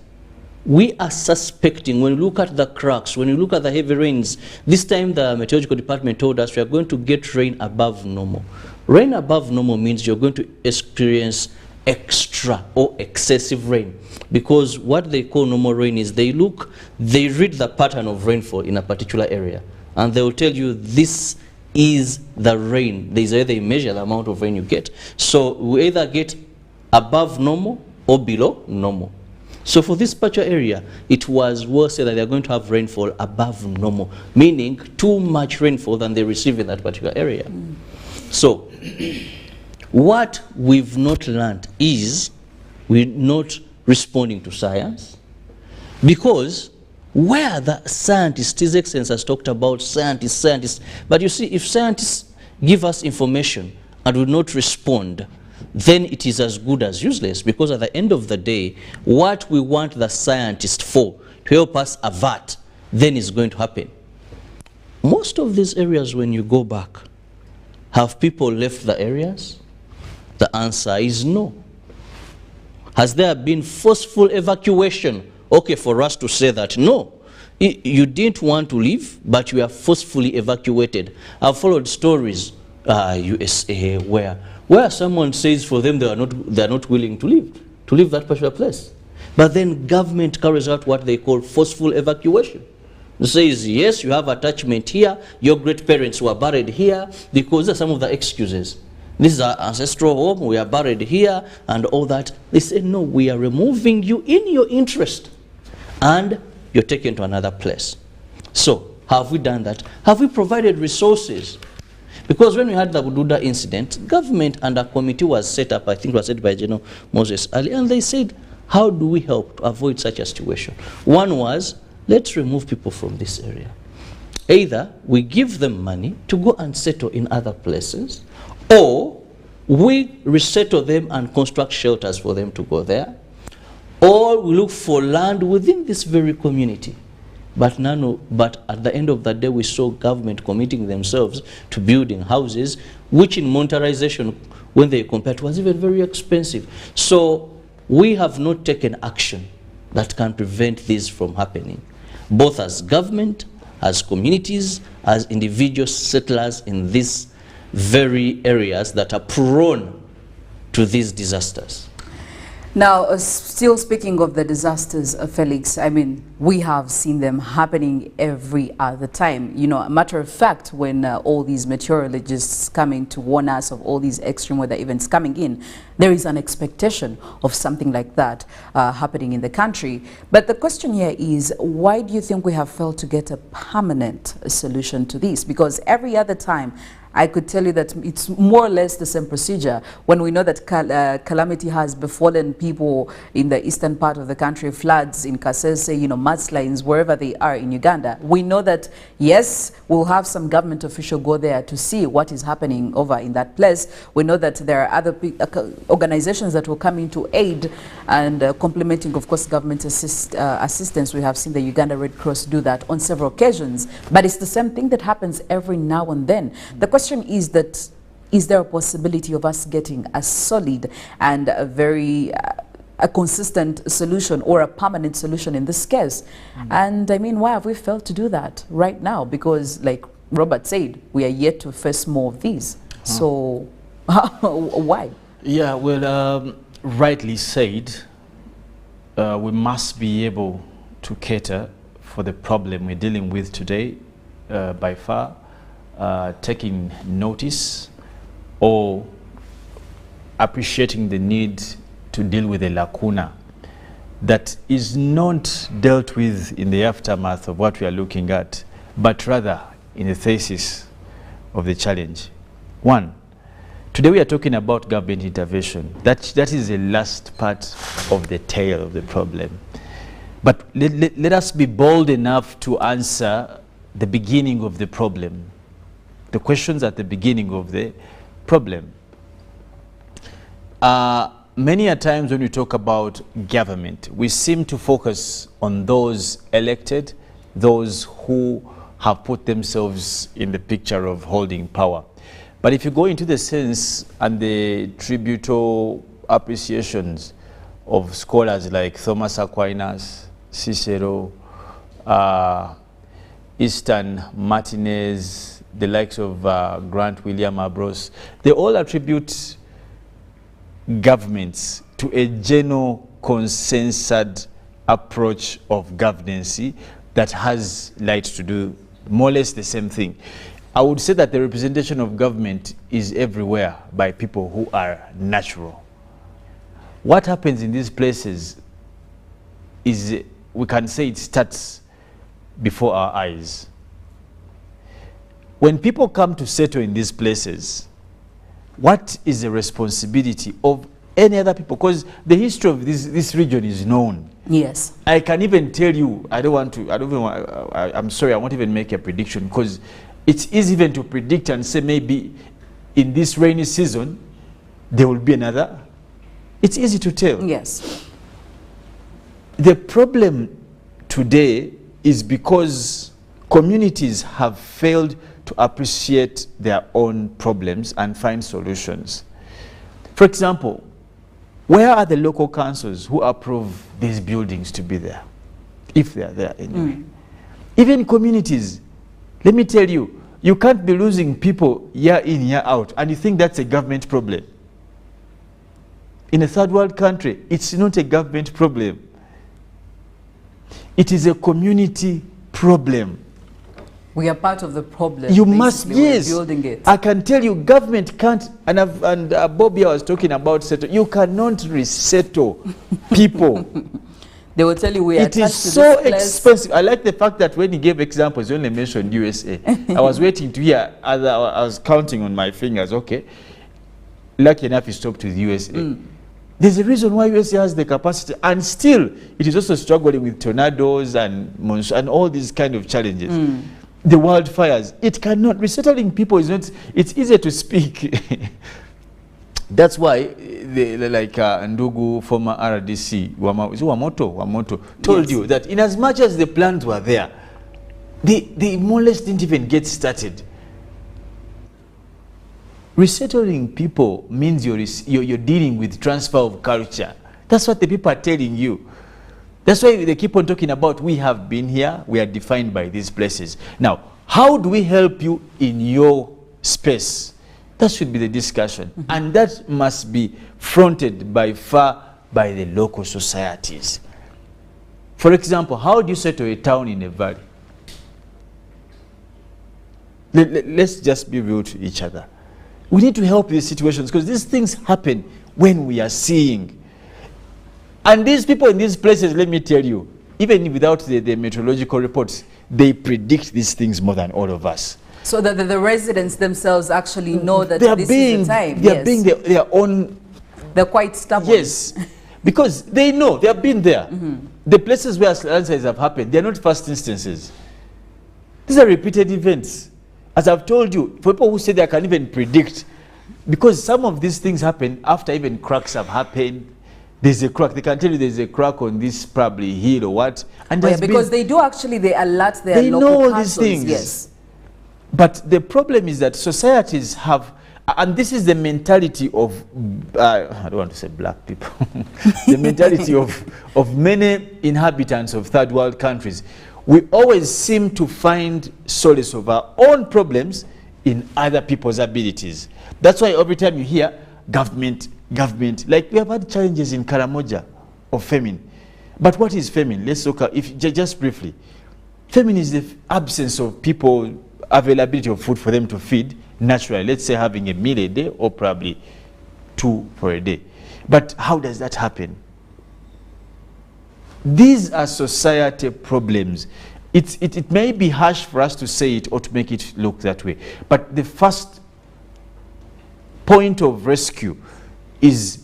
we are suspecting, when you look at the cracks, when you look at the heavy rains, this time the meteorological department told us we are going to get rain above normal. Rain above normal means you're going to experience extra or excessive rain, because what they call normal rain is they read the pattern of rainfall in a particular area, and they will tell you this is the rain. There's either they measure the amount of rain you get. So we either get above normal or below normal. So for this particular area, it was worse that they're going to have rainfall above normal, meaning too much rainfall than they receive in that particular area. So, what we've not learned is we're not responding to science, because where the scientists, His Excellency has talked about scientists, but you see, if scientists give us information and will not respond, then it is as good as useless, because at the end of the day, what we want the scientist for, to help us avert, then is going to happen. Most of these areas, when you go back, have people left the areas? The answer is no. Has there been forceful evacuation? Okay, for us to say that no. You didn't want to leave, but you are forcefully evacuated. I've followed stories, USA, where someone says for them they are not willing to leave that particular place. But then government carries out what they call forceful evacuation. It says, yes, you have attachment here, your great parents were buried here, because these are some of the excuses. This is our ancestral home, we are buried here, and all that. They say, no, we are removing you in your interest, and you're taken to another place. So, have we done that? Have we provided resources? Because when we had the Bududa incident, government and a committee was set up, I think it was set by General Moses Ali, and they said, how do we help to avoid such a situation? One was, let's remove people from this area. Either we give them money to go and settle in other places, or we resettle them and construct shelters for them to go there, or we look for land within this very community. But at the end of the day, we saw government committing themselves to building houses, which in monetarization, when they compared, was even very expensive. So we have not taken action that can prevent this from happening, both as government, as communities, as individual settlers in these very areas that are prone to these disasters. Now, still speaking of the disasters, Felix, I mean, we have seen them happening every other time. You know, a matter of fact, when all these meteorologists coming to warn us of all these extreme weather events coming in, there is an expectation of something like that happening in the country. But the question here is, why do you think we have failed to get a permanent solution to this? Because every other time, I could tell you that it's more or less the same procedure. When we know that calamity has befallen people in the eastern part of the country, floods in Kasese, you know, mudslides, wherever they are in Uganda, we know that, yes, we'll have some government official go there to see what is happening over in that place. We know that there are other organizations that will come in to aid and complementing, of course, government assistance. We have seen the Uganda Red Cross do that on several occasions. But it's the same thing that happens every now and then. The question is that, is there a possibility of us getting a solid and a very a consistent solution or a permanent solution in this case? And I mean, why have we failed to do that right now? Because like Robert said, we are yet to face more of these. So why? Yeah, well, rightly said, we must be able to cater for the problem we're dealing with today by far. Taking notice or appreciating the need to deal with a lacuna that is not dealt with in the aftermath of what we are looking at, but rather in the thesis of the challenge. One, today we are talking about government intervention. That is the last part of the tail of the problem. But let us be bold enough to answer the beginning of the problem. The questions at the beginning of the problem. Many a times when we talk about government, we seem to focus on those elected, those who have put themselves in the picture of holding power. But if you go into the sense and the tributal appreciations of scholars like Thomas Aquinas, Cicero, Easton Martinez, the likes of Grant William Ambrose, they all attribute governments to a general consensus approach of governance that has light to do more or less the same thing. I would say that the representation of government is everywhere by people who are natural. What happens in these places is, we can say it starts before our eyes. When people come to settle in these places, what is the responsibility of any other people? Because the history of this region is known. Yes. I can even tell you, I'm sorry, I won't even make a prediction, because it's easy even to predict and say maybe in this rainy season there will be another. It's easy to tell. Yes. The problem today is because communities have failed to appreciate their own problems and find solutions. For example, where are the local councils who approve these buildings to be there, if they are there anyway? Even communities, let me tell you, you can't be losing people year in, year out, and you think that's a government problem. In a third world country, it's not a government problem. It is a community problem. We are part of the problem. You must, yes. We're building it. I can tell you, government can't, and Bobby was talking about settle. You cannot resettle people. They will tell you we are. It is so expensive. I like the fact that when he gave examples, he only mentioned USA. I was waiting to hear other. I was counting on my fingers. Okay, lucky enough, he stopped with USA. There's a reason why USA has the capacity, and still it is also struggling with tornadoes and monsoon and all these kind of challenges. The wildfires, it cannot, resettling people is not, it's easier to speak. That's why, like Ndugu, former RDC, Wamoto, told you that in as much as the plans were there, the molest didn't even get started. Resettling people means you're dealing with transfer of culture. That's what the people are telling you. That's why they keep on talking about, we have been here, we are defined by these places. Now, how do we help you in your space? That should be the discussion. And that must be fronted by the local societies. For example, how do you settle a town in a valley? Let's just be real to each other. We need to help these situations, because these things happen when we are seeing. And these people in these places, let me tell you, even without the meteorological reports, they predict these things more than all of us. So that the residents themselves actually know that this is the time. They are being their own. They're quite stubborn. Yes, because they know, they have been there. The places where landslides have happened, they are not first instances. These are repeated events. As I've told you, for people who say they can even predict, because some of these things happen after even cracks have happened. There's a crack. They can tell you there's a crack on this probably hill or what. And because they do actually, they alert their local councils. They know these things. Yes. But the problem is that societies have, and this is the mentality of, I don't want to say black people, the mentality of many inhabitants of third world countries. We always seem to find solace of our own problems in other people's abilities. That's why every time you hear government, like we have had challenges in Karamoja of famine. But what is famine? Let's look at, just briefly. Famine is the absence of people, availability of food for them to feed naturally. Let's say having a meal a day or probably 2 for a day. But how does that happen? These are society problems. It may be harsh for us to say it or to make it look that way. But the first point of rescue is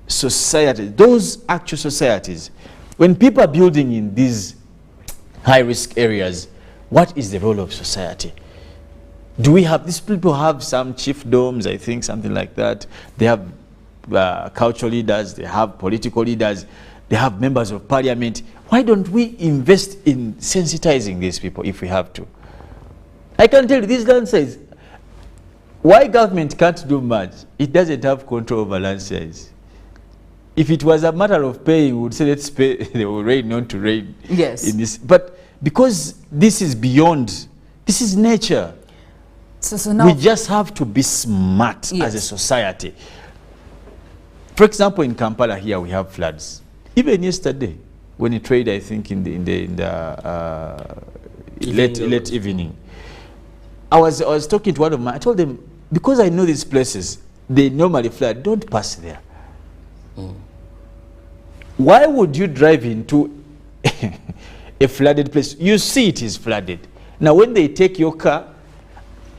society, those actual societies. When people are building in these high-risk areas, what is the role of society? Do we have, these people have some chiefdoms, I think, something like that. They have cultural leaders, they have political leaders, they have members of parliament. Why don't we invest in sensitizing these people if we have to? I can tell you, these landslides, why government can't do much? It doesn't have control over landslides. If it was a matter of paying, we would say let's pay the rain not to rain. Yes. In this, but because this is beyond, this is nature. So now we just have to be smart as a society. For example, in Kampala here we have floods. Even yesterday, when it rained, I think in the late evening, I was talking to one of my. I told them, because I know these places, they normally flood. Don't pass there. Why would you drive into a flooded place? You see it is flooded. Now, when they take your car,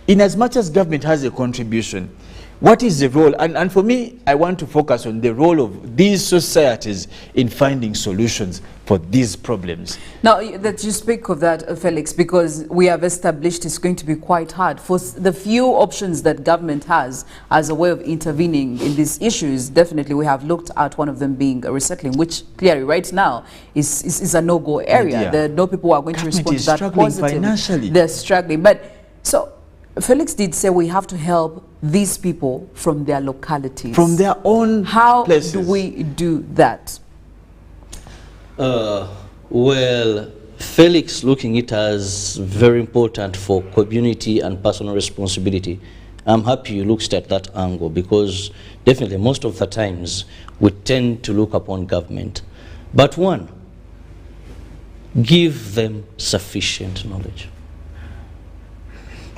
in as much as government has a contribution, What is the role? And for me, I want to focus on the role of these societies in finding solutions for these problems. Now, that you speak of that, Felix, because we have established it's going to be quite hard. For the few options that government has as a way of intervening in these issues, definitely we have looked at one of them being resettling, which clearly right now is a no-go area. Yeah. There are no people who are going to respond to that positively. Financially. They're struggling. But so Felix did say we have to help these people from their localities. From their own places. How do we do that? Well, Felix looking it as very important for community and personal responsibility. I'm happy you looked at that angle, because definitely most of the times we tend to look upon government. But one, give them sufficient knowledge.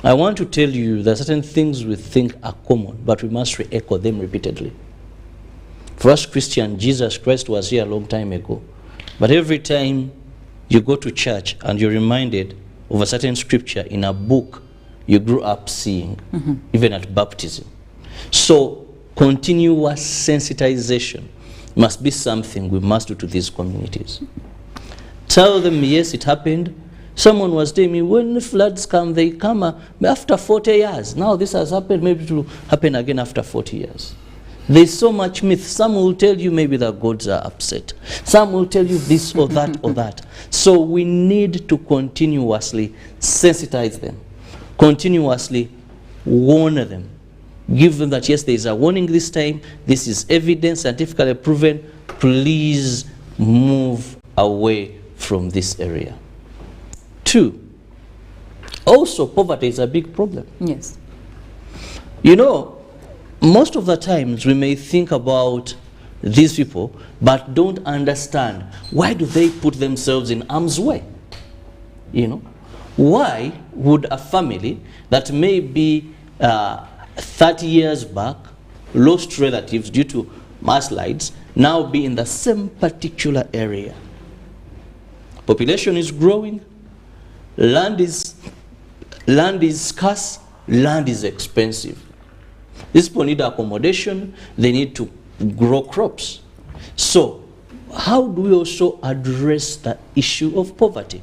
I want to tell you there are certain things we think are common, but we must re-echo them repeatedly. For us Christians, Jesus Christ was here a long time ago. But every time you go to church and you're reminded of a certain scripture in a book you grew up seeing, even at baptism. So continuous sensitization must be something we must do to these communities. Tell them, yes, it happened. Someone was telling me, when the floods come, they come after 40 years. Now this has happened, maybe it will happen again after 40 years. There's so much myth. Some will tell you maybe the gods are upset. Some will tell you this or that or that. So we need to continuously sensitize them, continuously warn them, give them that yes, there is a warning this time, this is evidence, scientifically proven, please move away from this area. 2, also poverty is a big problem. Yes. You know, most of the times we may think about these people but don't understand why do they put themselves in harm's way. You know, why would a family that may be 30 years back lost relatives due to mudslides now be in the same particular area? Population is growing, land is scarce, land is expensive. These people need accommodation, they need to grow crops. So how do we also address the issue of poverty?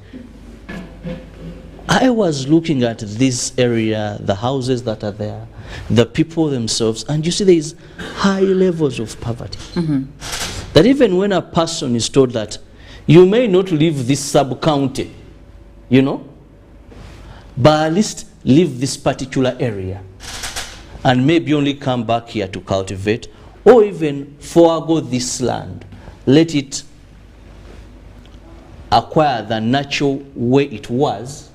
I was looking at this area, the houses that are there, the people themselves, and you see there is high levels of poverty. That even when a person is told that you may not leave this sub-county, you know, but at least leave this particular area and maybe only come back here to cultivate, or even forego this land, let it acquire the natural way it was,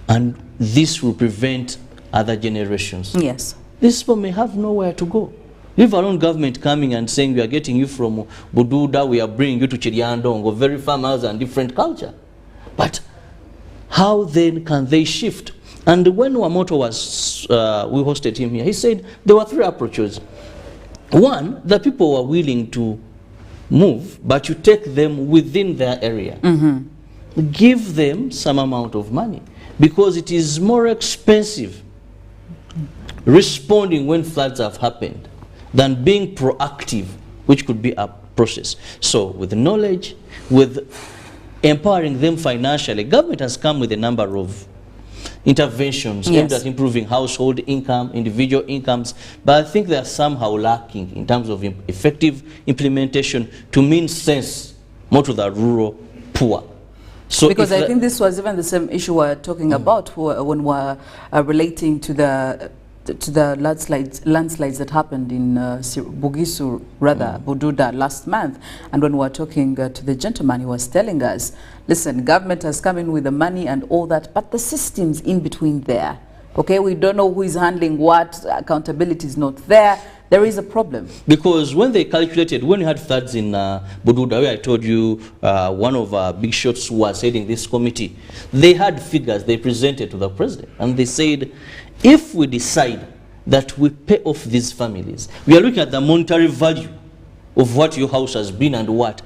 and this will prevent other generations. Yes. These people may have nowhere to go. Leave alone government coming and saying we are getting you from Bududa, we are bringing you to Chiriandongo, very farmers and different culture. But how then can they shift? And when Wamoto was, we hosted him here, he said there were 3 approaches. One, the people were willing to move, but you take them within their area. Give them some amount of money, because it is more expensive responding when floods have happened than being proactive, which could be a process. So with knowledge, with empowering them financially, government has come with a number of interventions aimed at improving household income, individual incomes, but I think they are somehow lacking in terms of effective implementation to mean sense more to the rural poor. So because I think this was even the same issue we're talking about when we're relating to the landslides that happened in Bugisu, rather Bududa, last month. And when we were talking to the gentleman, he was telling us, listen, government has come in with the money and all that, but the systems in between there, okay, we don't know who is handling what, accountability is not there. There is a problem. Because when they calculated, when you had floods in Bududa, where I told you one of our big shots who was heading this committee, they had figures they presented to the president, and they said, if we decide that we pay off these families, we are looking at the monetary value of what your house has been and what,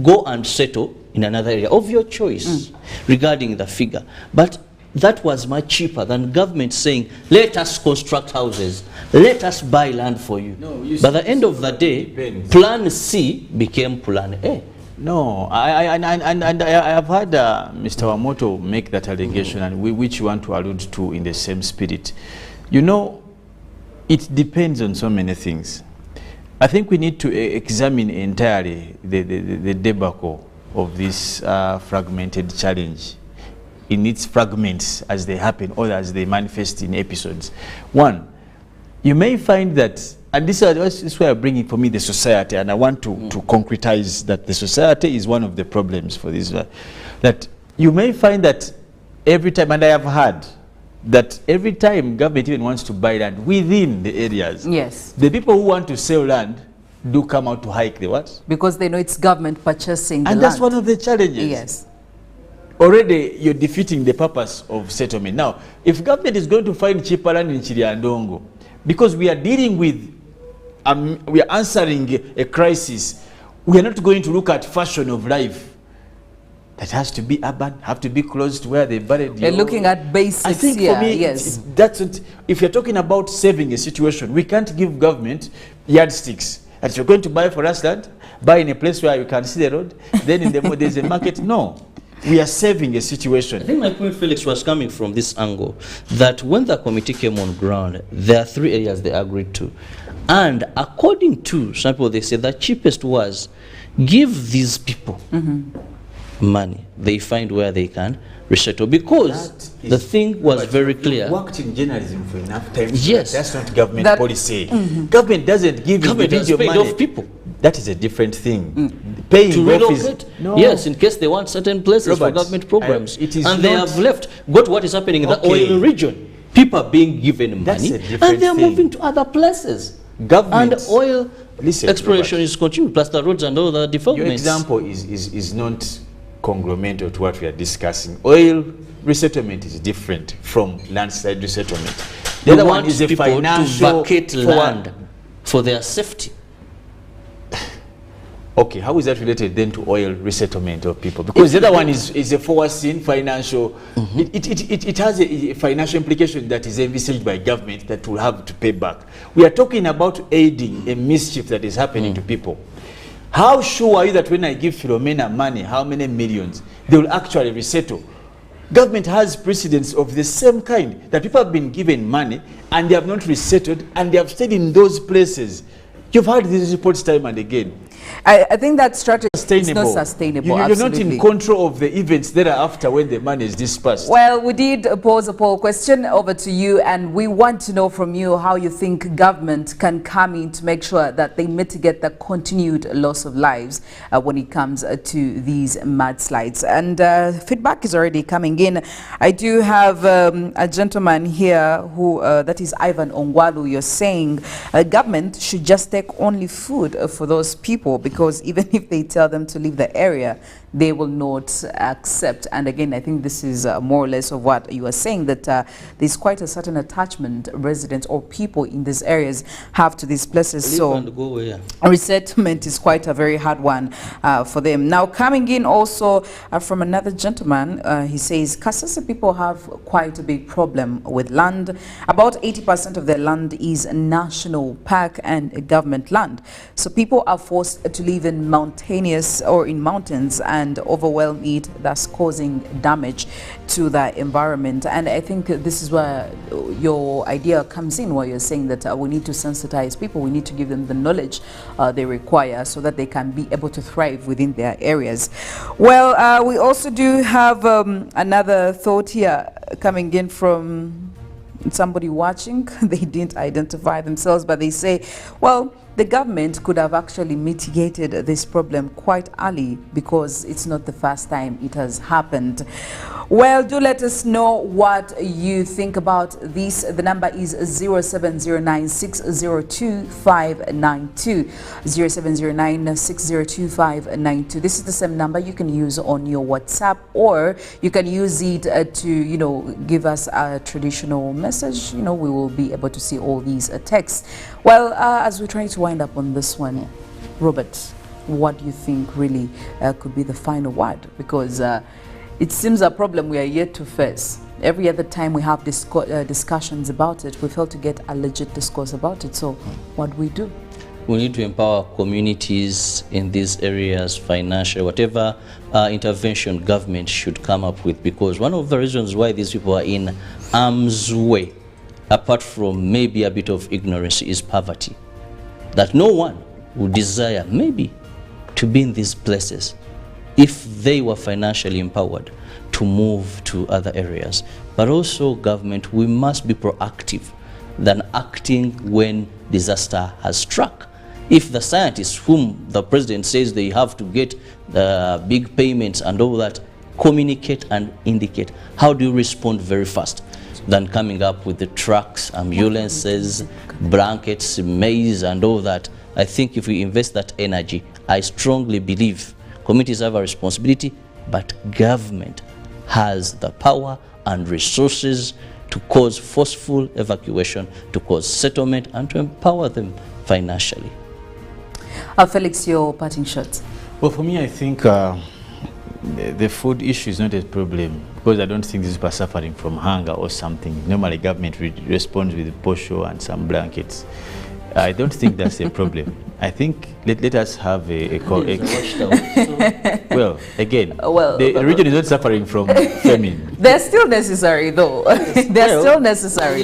go and settle in another area of your choice regarding the figure. But that was much cheaper than government saying, let us construct houses, let us buy land for you. No, you by the end of the day, Plan C became Plan A. No, I have heard Mr. Wamoto make that allegation, and which you want to allude to in the same spirit. You know, it depends on so many things. I think we need to examine entirely the debacle of this fragmented challenge in its fragments as they happen or as they manifest in episodes. One, you may find that, and this is where I bring in for me the society, and I want to concretize that the society is one of the problems for this. That you may find that every time, and I have heard that every time government even wants to buy land within the areas, yes, the people who want to sell land do come out to hike the what? Because they know it's government purchasing the land. And that's one of the challenges. Yes. Already you're defeating the purpose of settlement. Now, if government is going to find cheaper land in Chiriandongo, because we are dealing with, we are answering a crisis, we are not going to look at fashion of life. That has to be urban, have to be close to where they buried you. Looking at basics. I think here, for me, yes. That's it. If you're talking about saving a situation, we can't give government yardsticks. And if you're going to buy for us land, buy in a place where you can see the road, then in the there's a market. No. We are saving a situation. I think my point, Felix, was coming from this angle, that when the committee came on ground, there are 3 areas they agreed to. And according to some people, they said the cheapest was give these people money. They find where they can resettle. Because the thing was very clear. You've worked in journalism for enough time. Yes. That's not government policy. Government doesn't give individual money. Off people. That is a different thing. Paying to relocate, no. Yes, in case they want certain places for government programs, and they have left. Got what is happening in the oil region. People are being given money, and they are moving to other places. Government and oil exploration is continuing, plus the roads and all the developments. Your example is not conglomerate to what we are discussing. Oil resettlement is different from landslide resettlement. The other one is a financial to vacate land for their safety. Okay, how is that related then to oil resettlement of people? Because the other one is a forward-seen financial, it has a financial implication that is envisaged by government that will have to pay back. We are talking about aiding a mischief that is happening to people. How sure are you that when I give Philomena money, how many millions, they will actually resettle? Government has precedents of the same kind, that people have been given money and they have not resettled and they have stayed in those places. You've heard these reports time and again. I think that strategy is not sustainable. You're not in control of the events thereafter when the money is dispersed. Well, we did pose a poll question over to you, and we want to know from you how you think government can come in to make sure that they mitigate the continued loss of lives when it comes to these mudslides. And feedback is already coming in. I do have a gentleman here who, that is Ivan Ongwalu. You're saying government should just take only food for those people, because even if they tell them to leave the area, they will not accept. And again, I think this is more or less of what you are saying, that there's quite a certain attachment residents or people in these areas have to these places. So resettlement is quite a very hard one for them. Now, coming in also from another gentleman, he says Kasese people have quite a big problem with land. About 80% of their land is national park and government land. So people are forced to live in mountainous or in mountains and overwhelm it, thus causing damage to the environment. And I think this is where your idea comes in, where you're saying that we need to sensitize people, we need to give them the knowledge they require so that they can be able to thrive within their areas. Well, we also do have another thought here coming in from somebody watching. They didn't identify themselves, but they say, well, the government could have actually mitigated this problem quite early, because it's not the first time it has happened. Well, do let us know what you think about this. The number is 0709602592. 0709602592. This is the same number you can use on your WhatsApp, or you can use it to, give us a traditional message. We will be able to see all these texts. Well, as we're trying to wind up on this one, Robert, what do you think really could be the final word? Because it seems a problem we are yet to face. every other time we have discussions about it, we fail to get a legit discourse about it. So what do we do? We need to empower communities in these areas, financial, whatever intervention government should come up with, because one of the reasons why these people are in harm's way, apart from maybe a bit of ignorance, is poverty. That no one would desire maybe to be in these places if they were financially empowered to move to other areas. But also government, we must be proactive than acting when disaster has struck. If the scientists whom the president says they have to get the big payments and all that, communicate and indicate. How do you respond very fast than coming up with the trucks, ambulances, blankets, maize and all that? I think if we invest that energy, I strongly believe communities have a responsibility, but government has the power and resources to cause forceful evacuation, to cause settlement, and to empower them financially. Felix, your parting shots. Well, for me, I think the food issue is not a problem, because I don't think these people are suffering from hunger or something. Normally, government responds with posho and some blankets. I don't think that's a problem. I think let us have well, again, the region is not suffering from famine. They're still necessary, though. They're still necessary,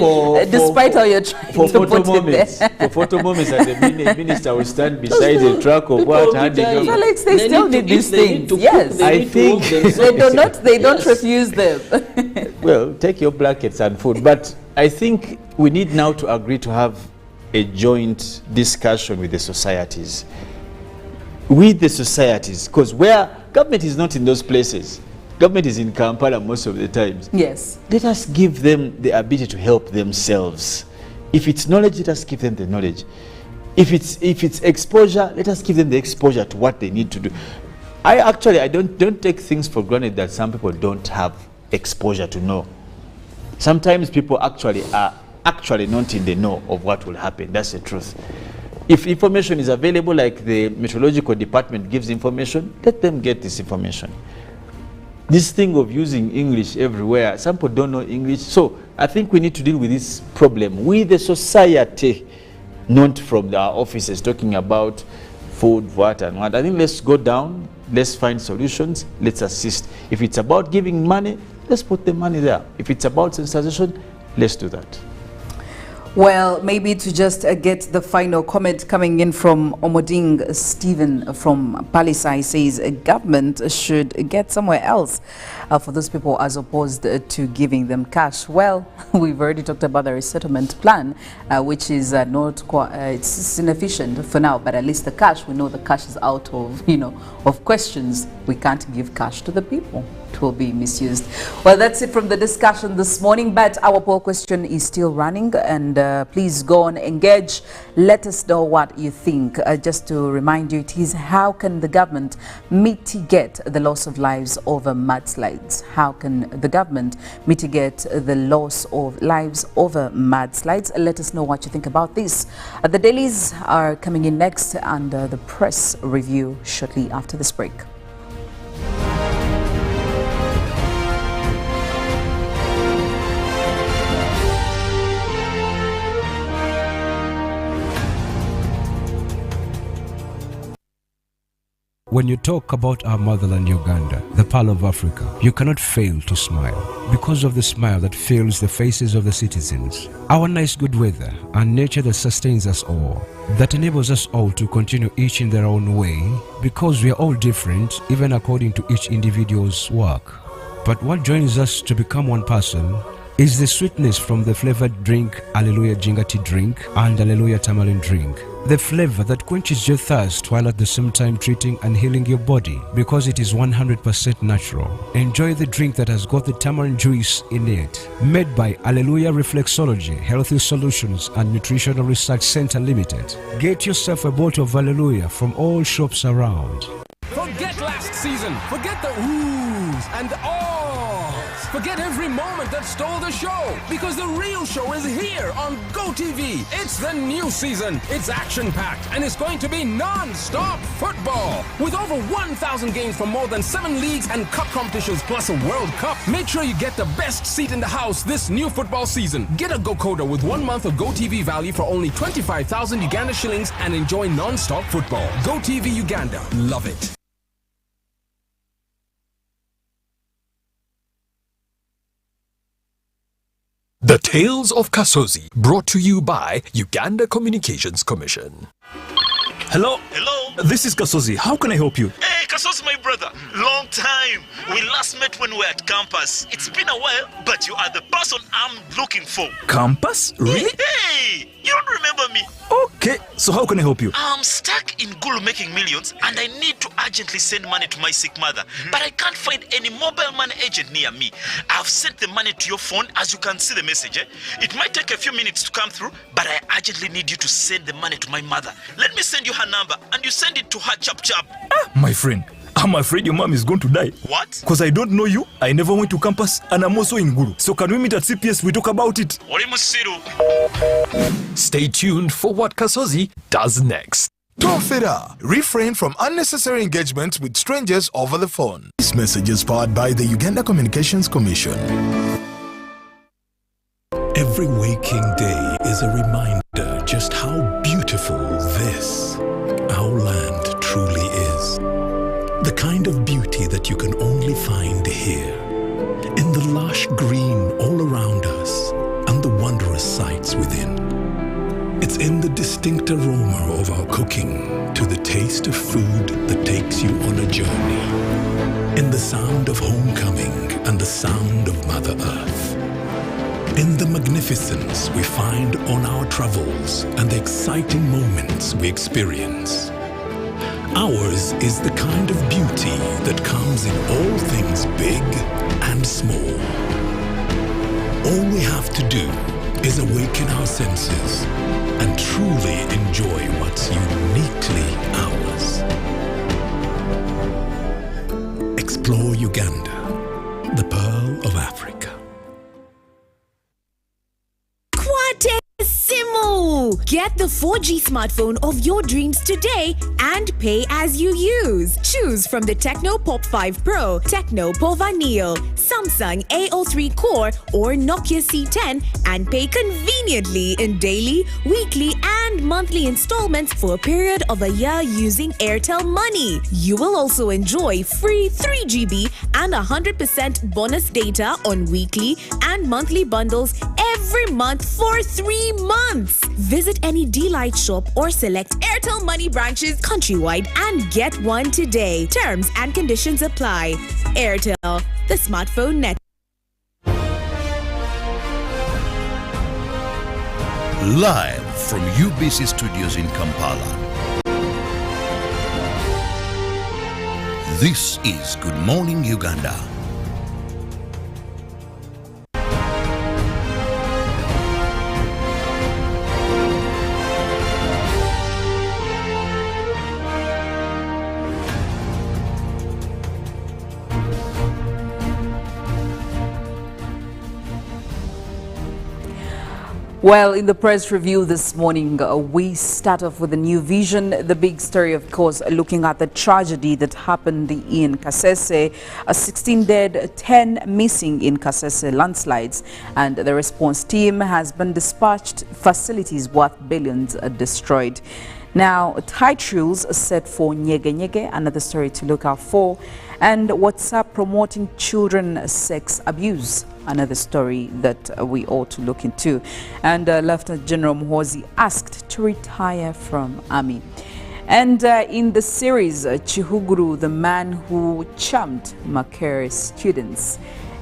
despite how you're trying to put it there. For photo moments, and the minister will stand beside a truck of what handing over. Felix, they still need these things. Yes, I think they don't refuse them. Well, take your blankets and food, but I think we need now to agree to have a joint discussion with the societies. Because where government is not in those places, government is in Kampala most of the times. Yes. Let us give them the ability to help themselves. If it's knowledge, let us give them the knowledge. If it's exposure, let us give them the exposure to what they need to do. I don't take things for granted that some people don't have exposure to know. Sometimes people are actually not in the know of what will happen. That's the truth. If information is available, like the meteorological department gives information, let them get this information. This thing of using English everywhere, some people don't know English. So I think we need to deal with this problem with the society, not from our offices talking about food, what and what. I think let's go down, let's find solutions, let's assist. If it's about giving money, let's put the money there. If it's about sensitization, let's do that. Well, maybe to just get the final comment coming in from Omoding Stephen from Palisade, says government should get somewhere else for those people as opposed to giving them cash. Well, we've already talked about the resettlement plan, which is not quite, it's inefficient for now, but at least the cash, we know the cash is out of, of questions. We can't give cash to the people. It will be misused. Well, that's it from the discussion this morning, but our poll question is still running, and please go on, engage. Let us know what you think. Just to remind you, it is how can the government mitigate the loss of lives over mudslides? How can the government mitigate the loss of lives over mudslides? Let us know what you think about this. The dailies are coming in next, and the press review shortly after this break. When you talk about our motherland Uganda, the pearl of Africa, you cannot fail to smile because of the smile that fills the faces of the citizens. Our nice good weather and nature that sustains us all, that enables us all to continue each in their own way because we are all different even according to each individual's work. But what joins us to become one person is the sweetness from the flavored drink Alleluia Jingati drink and Alleluia Tamarind drink. The flavor that quenches your thirst while at the same time treating and healing your body because it is 100% natural. Enjoy the drink that has got the tamarind juice in it. Made by Alleluia Reflexology, Healthy Solutions and Nutritional Research Center Limited. Get yourself a bottle of Alleluia from all shops around. Forget last season. Forget the oohs and the ahs. Forget every moment that stole the show, because the real show is here on GoTV. It's the new season. It's action-packed, and it's going to be non-stop football. With over 1,000 games from more than 7 leagues and cup competitions, plus a World Cup. Make sure you get the best seat in the house this new football season. Get a GoCoder with 1 month of GoTV value for only 25,000 Uganda shillings and enjoy non-stop football. GoTV Uganda. Love it. The Tales of Kasozi, brought to you by Uganda Communications Commission. Hello? Hello? This is Kasozi. How can I help you? Hey, Kaso's my brother. Long time. We last met when we were at campus. It's been a while, but you are the person I'm looking for. Campus? Really? Hey, you don't remember me? Okay, so how can I help you? I'm stuck in Gulu making millions and I need to urgently send money to my sick mother. But I can't find any mobile money agent near me. I've sent the money to your phone, as you can see the message. It might take a few minutes to come through, but I urgently need you to send the money to my mother. Let me send you her number and you send it to her chap chap. My friend, I'm afraid your mom is going to die. What? Because I don't know you, I never went to campus, and I'm also in Gulu. So can we meet at CPS, we talk about it? Stay tuned for what Kasozi does next. Tofera, refrain from unnecessary engagement with strangers over the phone. This message is powered by the Uganda Communications Commission. Every waking day is a reminder just how beautiful this, our land, truly is. The kind of beauty that you can only find here, in the lush green all around us and the wondrous sights within. It's in the distinct aroma of our cooking, to the taste of food that takes you on a journey, in the sound of homecoming and the sound of Mother Earth, in the magnificence we find on our travels and the exciting moments we experience. Ours is the kind of beauty that comes in all things big and small. All we have to do is awaken our senses and truly enjoy what's uniquely ours. Explore Uganda, the pearl of Africa. Get the 4G smartphone of your dreams today and pay as you use. Choose from the Tecno Pop 5 Pro, Tecno Pova Neo, Samsung A03 Core or Nokia C10 and pay conveniently in daily, weekly and monthly installments for a period of a year using Airtel Money. You will also enjoy free 3GB and 100% bonus data on weekly and monthly bundles every month for 3 months. Visit any D-Lite shop or select Airtel Money branches countrywide and get one today. Terms and conditions apply. Airtel, the smartphone net. Live from UBC Studios in Kampala. This is Good Morning Uganda. Well, in the press review this morning, we start off with a new vision. The big story, of course, looking at the tragedy that happened in Kasese. 16 dead, 10 missing in Kasese landslides. And the response team has been dispatched. Facilities worth billions are destroyed. Now, tight rules set for Nyege Nyege, another story to look out for. And WhatsApp promoting children sex abuse, another story that we ought to look into. And Lieutenant General Muhoozi asked to retire from Army. And in the series, Chihuguru, the man who charmed Makerere students.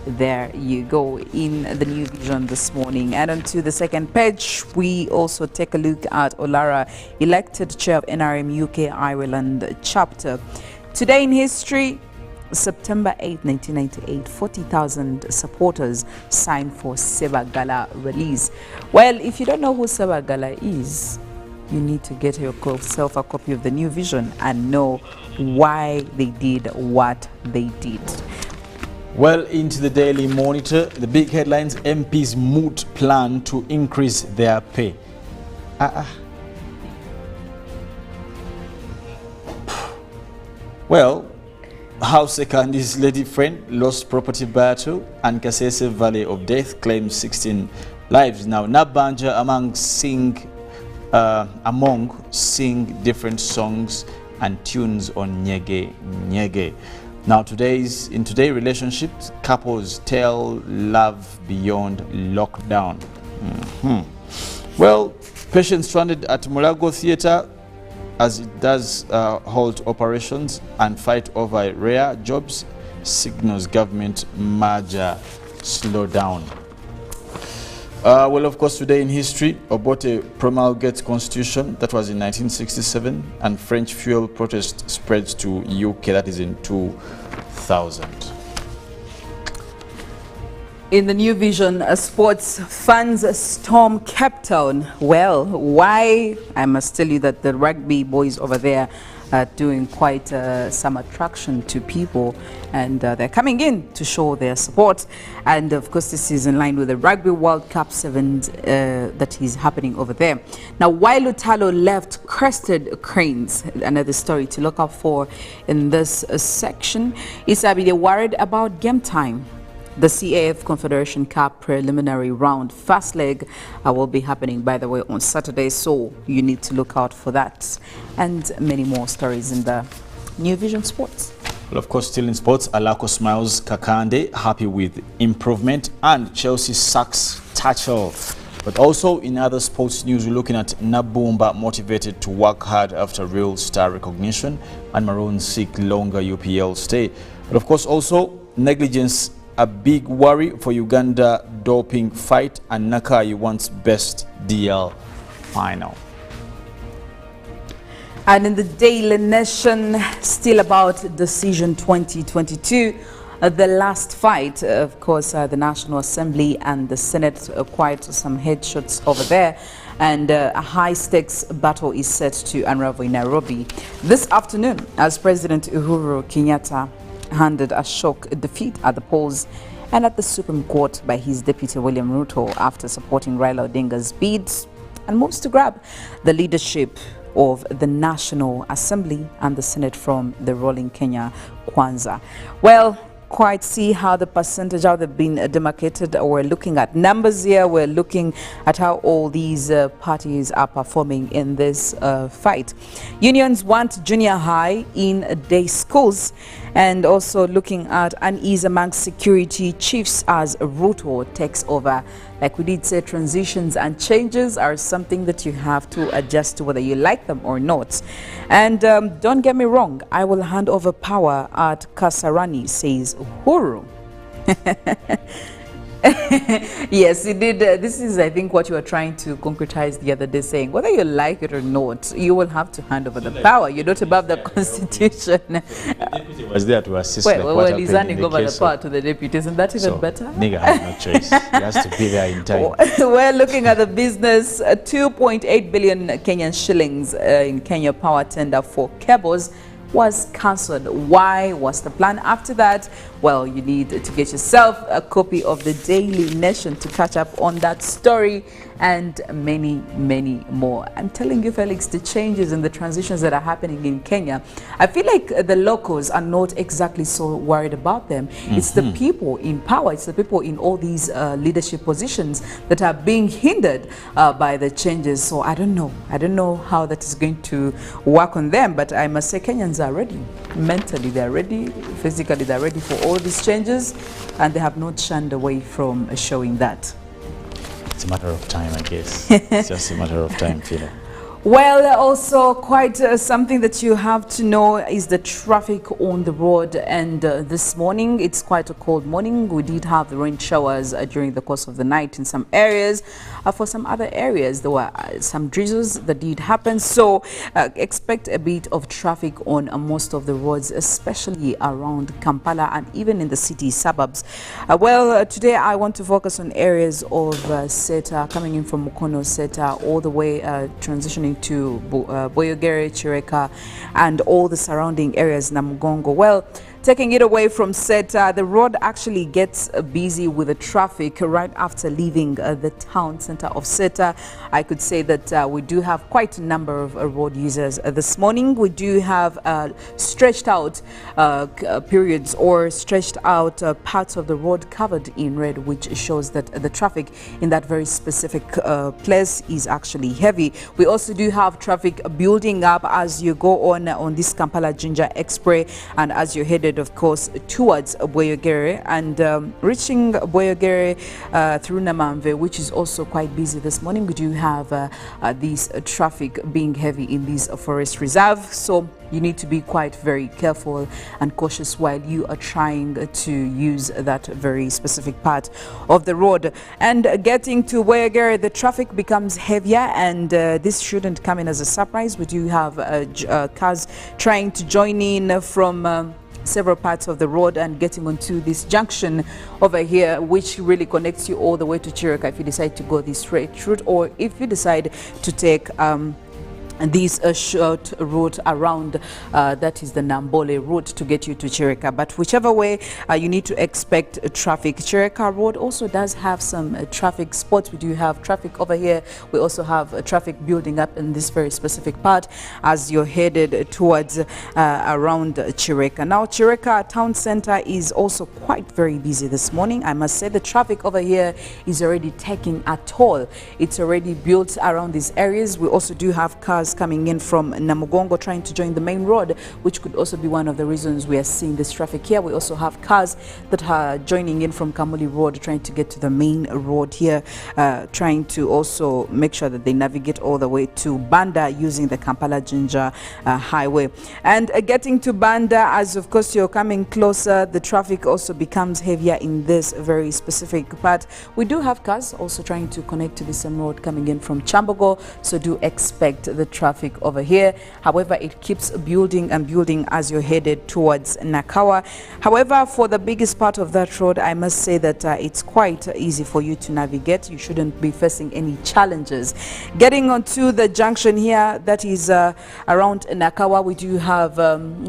There you go in the New Vision this morning. And onto the second page, we also take a look at Olara, elected chair of NRM UK Ireland chapter. Today in history, September 8, 1998, 40,000 supporters signed for Sebagala release. Well, if you don't know who Sebagala is, you need to get yourself a copy of the New Vision and know why they did what they did. Well, into the Daily Monitor, the big headlines: MPs moot plan to increase their pay. Well, House Second is Lady Friend lost property battle, and Kasese Valley of Death claims 16 lives. Now, Nabanja among sing different songs and tunes on Nyege Nyege. Now, in today's relationships, couples tell love beyond lockdown. Well, patients stranded at Mulago Theatre as it does halt operations and fight over rare jobs signals government merger slowdown. Well, of course, today in history, Obote promulgates constitution. That was in 1967, and French fuel protest spreads to UK. That is in 2000. In the New Vision, sports fans storm Cape Town. Well, why? I must tell you that the rugby boys over there are doing quite some attraction to people, and they're coming in to show their support. And of course, this is in line with the Rugby World Cup 7 that is happening over there. Now, while Lutalo left crested cranes, another story to look out for in this section, Isabi, they're worried about game time. The CAF Confederation Cup preliminary round first leg will be happening, by the way, on Saturday, so you need to look out for that, and many more stories in the New Vision Sports. Well, of course, still in sports, Alako smiles Kakande, happy with improvement, and Chelsea sacks Tatchell. But also in other sports news, we're looking at Nabumba motivated to work hard after real star recognition, and Maroons seek longer UPL stay. But of course, also negligence, a big worry for Uganda doping fight, and Nakai wants best DL final. And in the Daily Nation, still about Decision 2022, the last fight, of course, the National Assembly and the Senate, quite some headshots over there, and a high-stakes battle is set to unravel in Nairobi this afternoon as President Uhuru Kenyatta handed a shock defeat at the polls and at the Supreme Court by his deputy William Ruto after supporting Raila Odinga's bid and moves to grab the leadership of the National Assembly and the Senate from the ruling Kenya Kwanza. Well, quite see how the percentage, how they've been demarcated. We're looking at numbers here. We're looking at how all these parties are performing in this fight. Unions want junior high in day schools, and also looking at unease among security chiefs as Ruto takes over. Like we did say, transitions and changes are something that you have to adjust to whether you like them or not. And don't get me wrong, I will hand over power at Kasarani, says Uhuru. Yes, he did. This is, I think, what you were trying to concretize the other day, saying whether you like it or not, you will have to hand over the power. You're not above the constitution. The deputy was there to assist. Well, he's handing over the power to the deputy. Isn't that even better? Nigga has no choice. He has to be there in time. We're looking at the business. 2.8 billion Kenyan shillings in Kenya power tender for cables was cancelled. Why? What's the plan after that? Well, you need to get yourself a copy of the Daily Nation to catch up on that story and many, many more. I'm telling you, Felix, the changes and the transitions that are happening in Kenya, I feel like the locals are not exactly so worried about them. It's the people in power, it's the people in all these leadership positions that are being hindered by the changes. So I don't know how that is going to work on them, but I must say Kenyans are ready. Mentally they're ready, physically they're ready for all these changes, and they have not shunned away from showing that. It's a matter of time, I guess. It's just a matter of time, Philo. Well, also quite something that you have to know is the traffic on the road. And this morning, it's quite a cold morning. We did have the rain showers during the course of the night in some areas. For some other areas, there were some drizzles that did happen. So expect a bit of traffic on most of the roads, especially around Kampala and even in the city suburbs. Today I want to focus on areas of Seta, coming in from Mukono, Seta, all the way transitioning to Boyogere, Chireka, and all the surrounding areas, Namugongo. Well, taking it away from Seta, the road actually gets busy with the traffic right after leaving the town center of Seta. I could say that we do have quite a number of road users this morning. We do have stretched out periods or stretched out parts of the road covered in red, which shows that the traffic in that very specific place is actually heavy. We also do have traffic building up as you go on this Kampala Jinja Express, and as you're headed, of course, towards Boyogere and reaching Boyogere through Namamve, which is also quite busy this morning. We do have this traffic being heavy in this forest reserve, so you need to be quite very careful and cautious while you are trying to use that very specific part of the road. And getting to Boyogere, the traffic becomes heavier, and this shouldn't come in as a surprise. We do have cars trying to join in from several parts of the road and getting onto this junction over here, which really connects you all the way to Chirika if you decide to go this straight route, or if you decide to take this short route around, that is the Nambole route to get you to Chirika. But whichever way, you need to expect traffic. Chirika Road also does have some traffic spots. We do have traffic over here. We also have traffic building up in this very specific part as you're headed towards around Chirika. Now, Chirika town center is also quite very busy this morning. I must say the traffic over here is already taking a toll. It's already built around these areas. We also do have cars coming in from Namugongo trying to join the main road, which could also be one of the reasons we are seeing this traffic here. We also have cars that are joining in from Kamuli Road trying to get to the main road here, trying to also make sure that they navigate all the way to Banda using the Kampala Jinja highway. And getting to Banda, as of course you're coming closer, the traffic also becomes heavier in this very specific part. We do have cars also trying to connect to the same road coming in from Chambogo, so do expect the traffic over here. However, it keeps building and building as you're headed towards Nakawa. However, for the biggest part of that road, I must say that it's quite easy for you to navigate. You shouldn't be facing any challenges. Getting onto the junction here, that is around Nakawa, we do have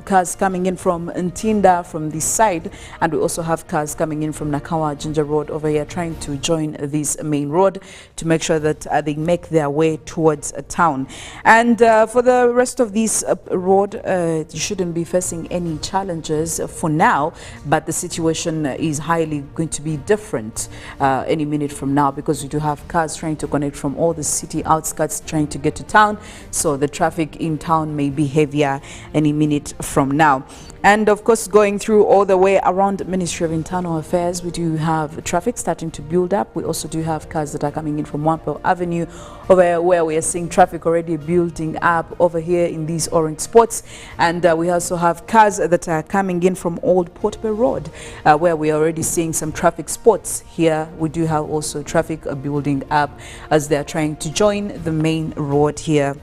cars coming in from Ntinda from this side, and we also have cars coming in from Nakawa Ginger Road over here trying to join this main road to make sure that they make their way towards a town. And for the rest of this road, you shouldn't be facing any challenges for now, but the situation is highly going to be different any minute from now, because we do have cars trying to connect from all the city outskirts trying to get to town, so the traffic in town may be heavier any minute from now. And of course, going through all the way around Ministry of Internal Affairs, we do have traffic starting to build up. We also do have cars that are coming in from Wampel Avenue, over where we are seeing traffic already building up over here in these orange spots. And we also have cars that are coming in from Old Portable Road, where we are already seeing some traffic spots. Here we do have also traffic building up as they are trying to join the main road here.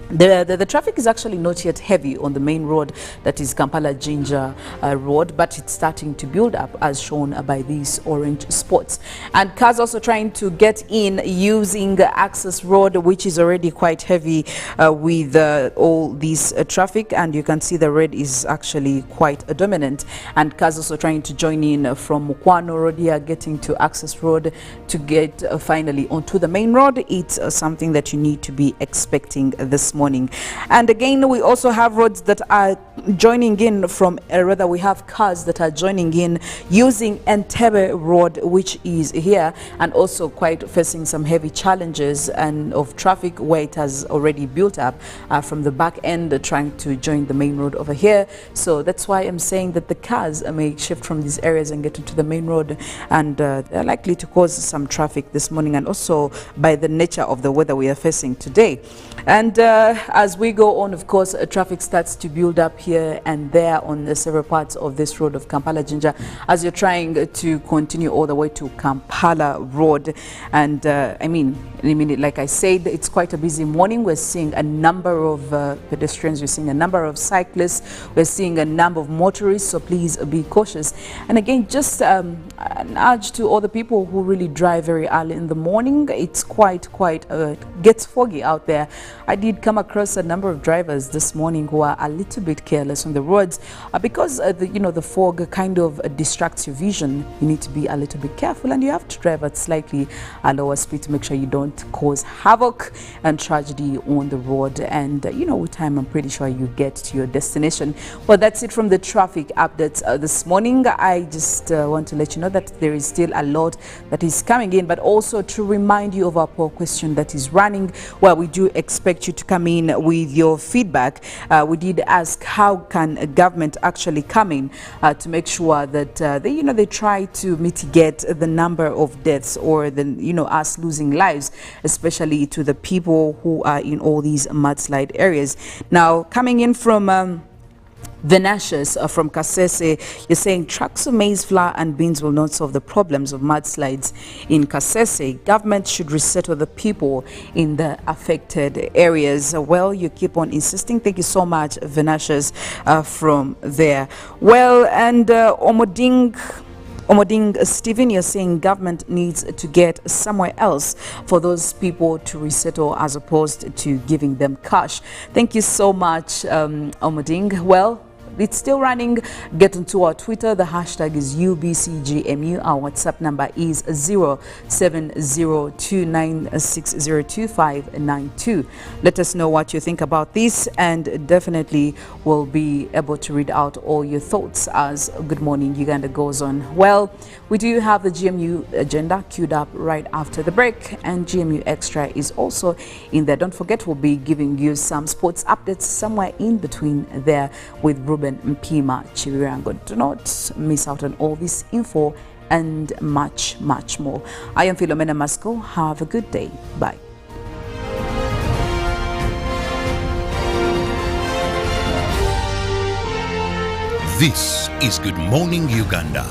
The traffic is actually not yet heavy on the main road, that is Kampala Jinja Road, but it's starting to build up as shown by these orange spots. And cars also trying to get in using Access Road, which is already quite heavy with all this traffic, and you can see the red is actually quite dominant. And cars also trying to join in from Mukwano Road here, getting to Access Road to get finally onto the main road. It's something that you need to be expecting this morning. And again, we also have roads that are joining in from, rather we have cars that are joining in using Entebbe Road, which is here, and also quite facing some heavy challenges and of traffic where it has already built up from the back end trying to join the main road over here. So that's why I'm saying that the cars may shift from these areas and get into the main road, and they're likely to cause some traffic this morning, and also by the nature of the weather we are facing today. And as we go on, of course, traffic starts to build up here and there on the several parts of this road of Kampala Jinja as you're trying to continue all the way to Kampala Road. And I mean, in a minute, like I said, it's quite a busy morning. We're seeing a number of pedestrians, we're seeing a number of cyclists, we're seeing a number of motorists, so please be cautious. And again, just an urge to all the people who really drive very early in the morning. It's quite gets foggy out there. I did come come across a number of drivers this morning who are a little bit careless on the roads because the fog kind of distracts your vision. You need to be a little bit careful, and you have to drive at slightly a lower speed to make sure you don't cause havoc and tragedy on the road. And with time, I'm pretty sure you get to your destination. Well, that's it from the traffic updates this morning. I just want to let you know that there is still a lot that is coming in, but also to remind you of our poll question that is running, where we do expect you to come in with your feedback. We did ask, how can a government actually come in to make sure that they try to mitigate the number of deaths or us losing lives, especially to the people who are in all these mudslide areas. Now, coming in from Venatius from Kasese, you're saying trucks of maize flour and beans will not solve the problems of mudslides in Kasese. Government should resettle the people in the affected areas. Well, you keep on insisting. Thank you so much, Venatius, from there. Well, and Omoding Stephen, you're saying government needs to get somewhere else for those people to resettle as opposed to giving them cash. Thank you so much, Omoding. Well, it's still running. Get onto our Twitter. The hashtag is UBCGMU. Our WhatsApp number is 070296025592. Let us know what you think about this, and definitely we'll be able to read out all your thoughts as Good Morning Uganda goes on. Well, we do have the GMU agenda queued up right after the break, and GMU Extra is also in there. Don't forget, we'll be giving you some sports updates somewhere in between there with Ruben Mpima Chivirango. Do not miss out on all this info and much, much more. I am Philomena Mastiko. Have a good day. Bye. This is Good Morning Uganda.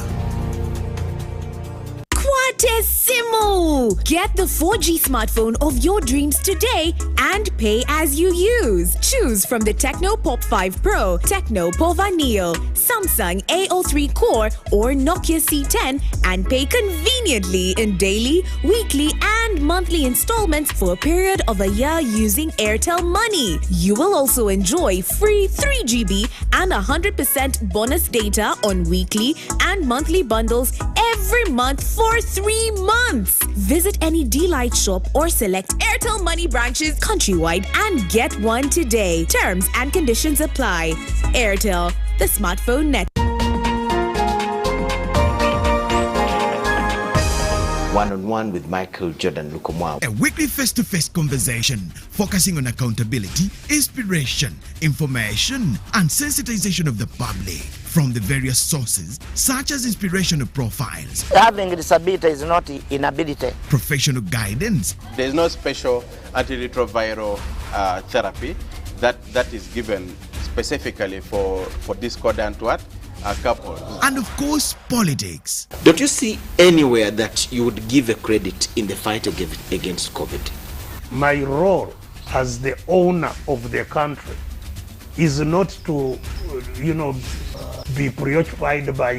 Simu! Get the 4G smartphone of your dreams today and pay as you use. Choose from the Tecno Pop 5 Pro, Tecno Pova Neo, Samsung A03 Core or Nokia C10 and pay conveniently in daily, weekly and monthly installments for a period of a year using Airtel Money. You will also enjoy free 3GB and 100% bonus data on weekly and monthly bundles every month for 3 months. Visit any D-Lite shop or select Airtel Money branches countrywide and get one today. Terms and conditions apply. Airtel, the smartphone network. One-on-one with Michael Jordan Lukomwa. A weekly face-to-face conversation focusing on accountability, inspiration, information, and sensitization of the public from the various sources, such as inspirational profiles. Having a disability is not inability. Professional guidance. There is no special antiretroviral therapy that is given specifically for discordant couples. And of course, politics. Don't you see anywhere that you would give a credit in the fight against COVID? My role as the owner of the country is not to, be preoccupied by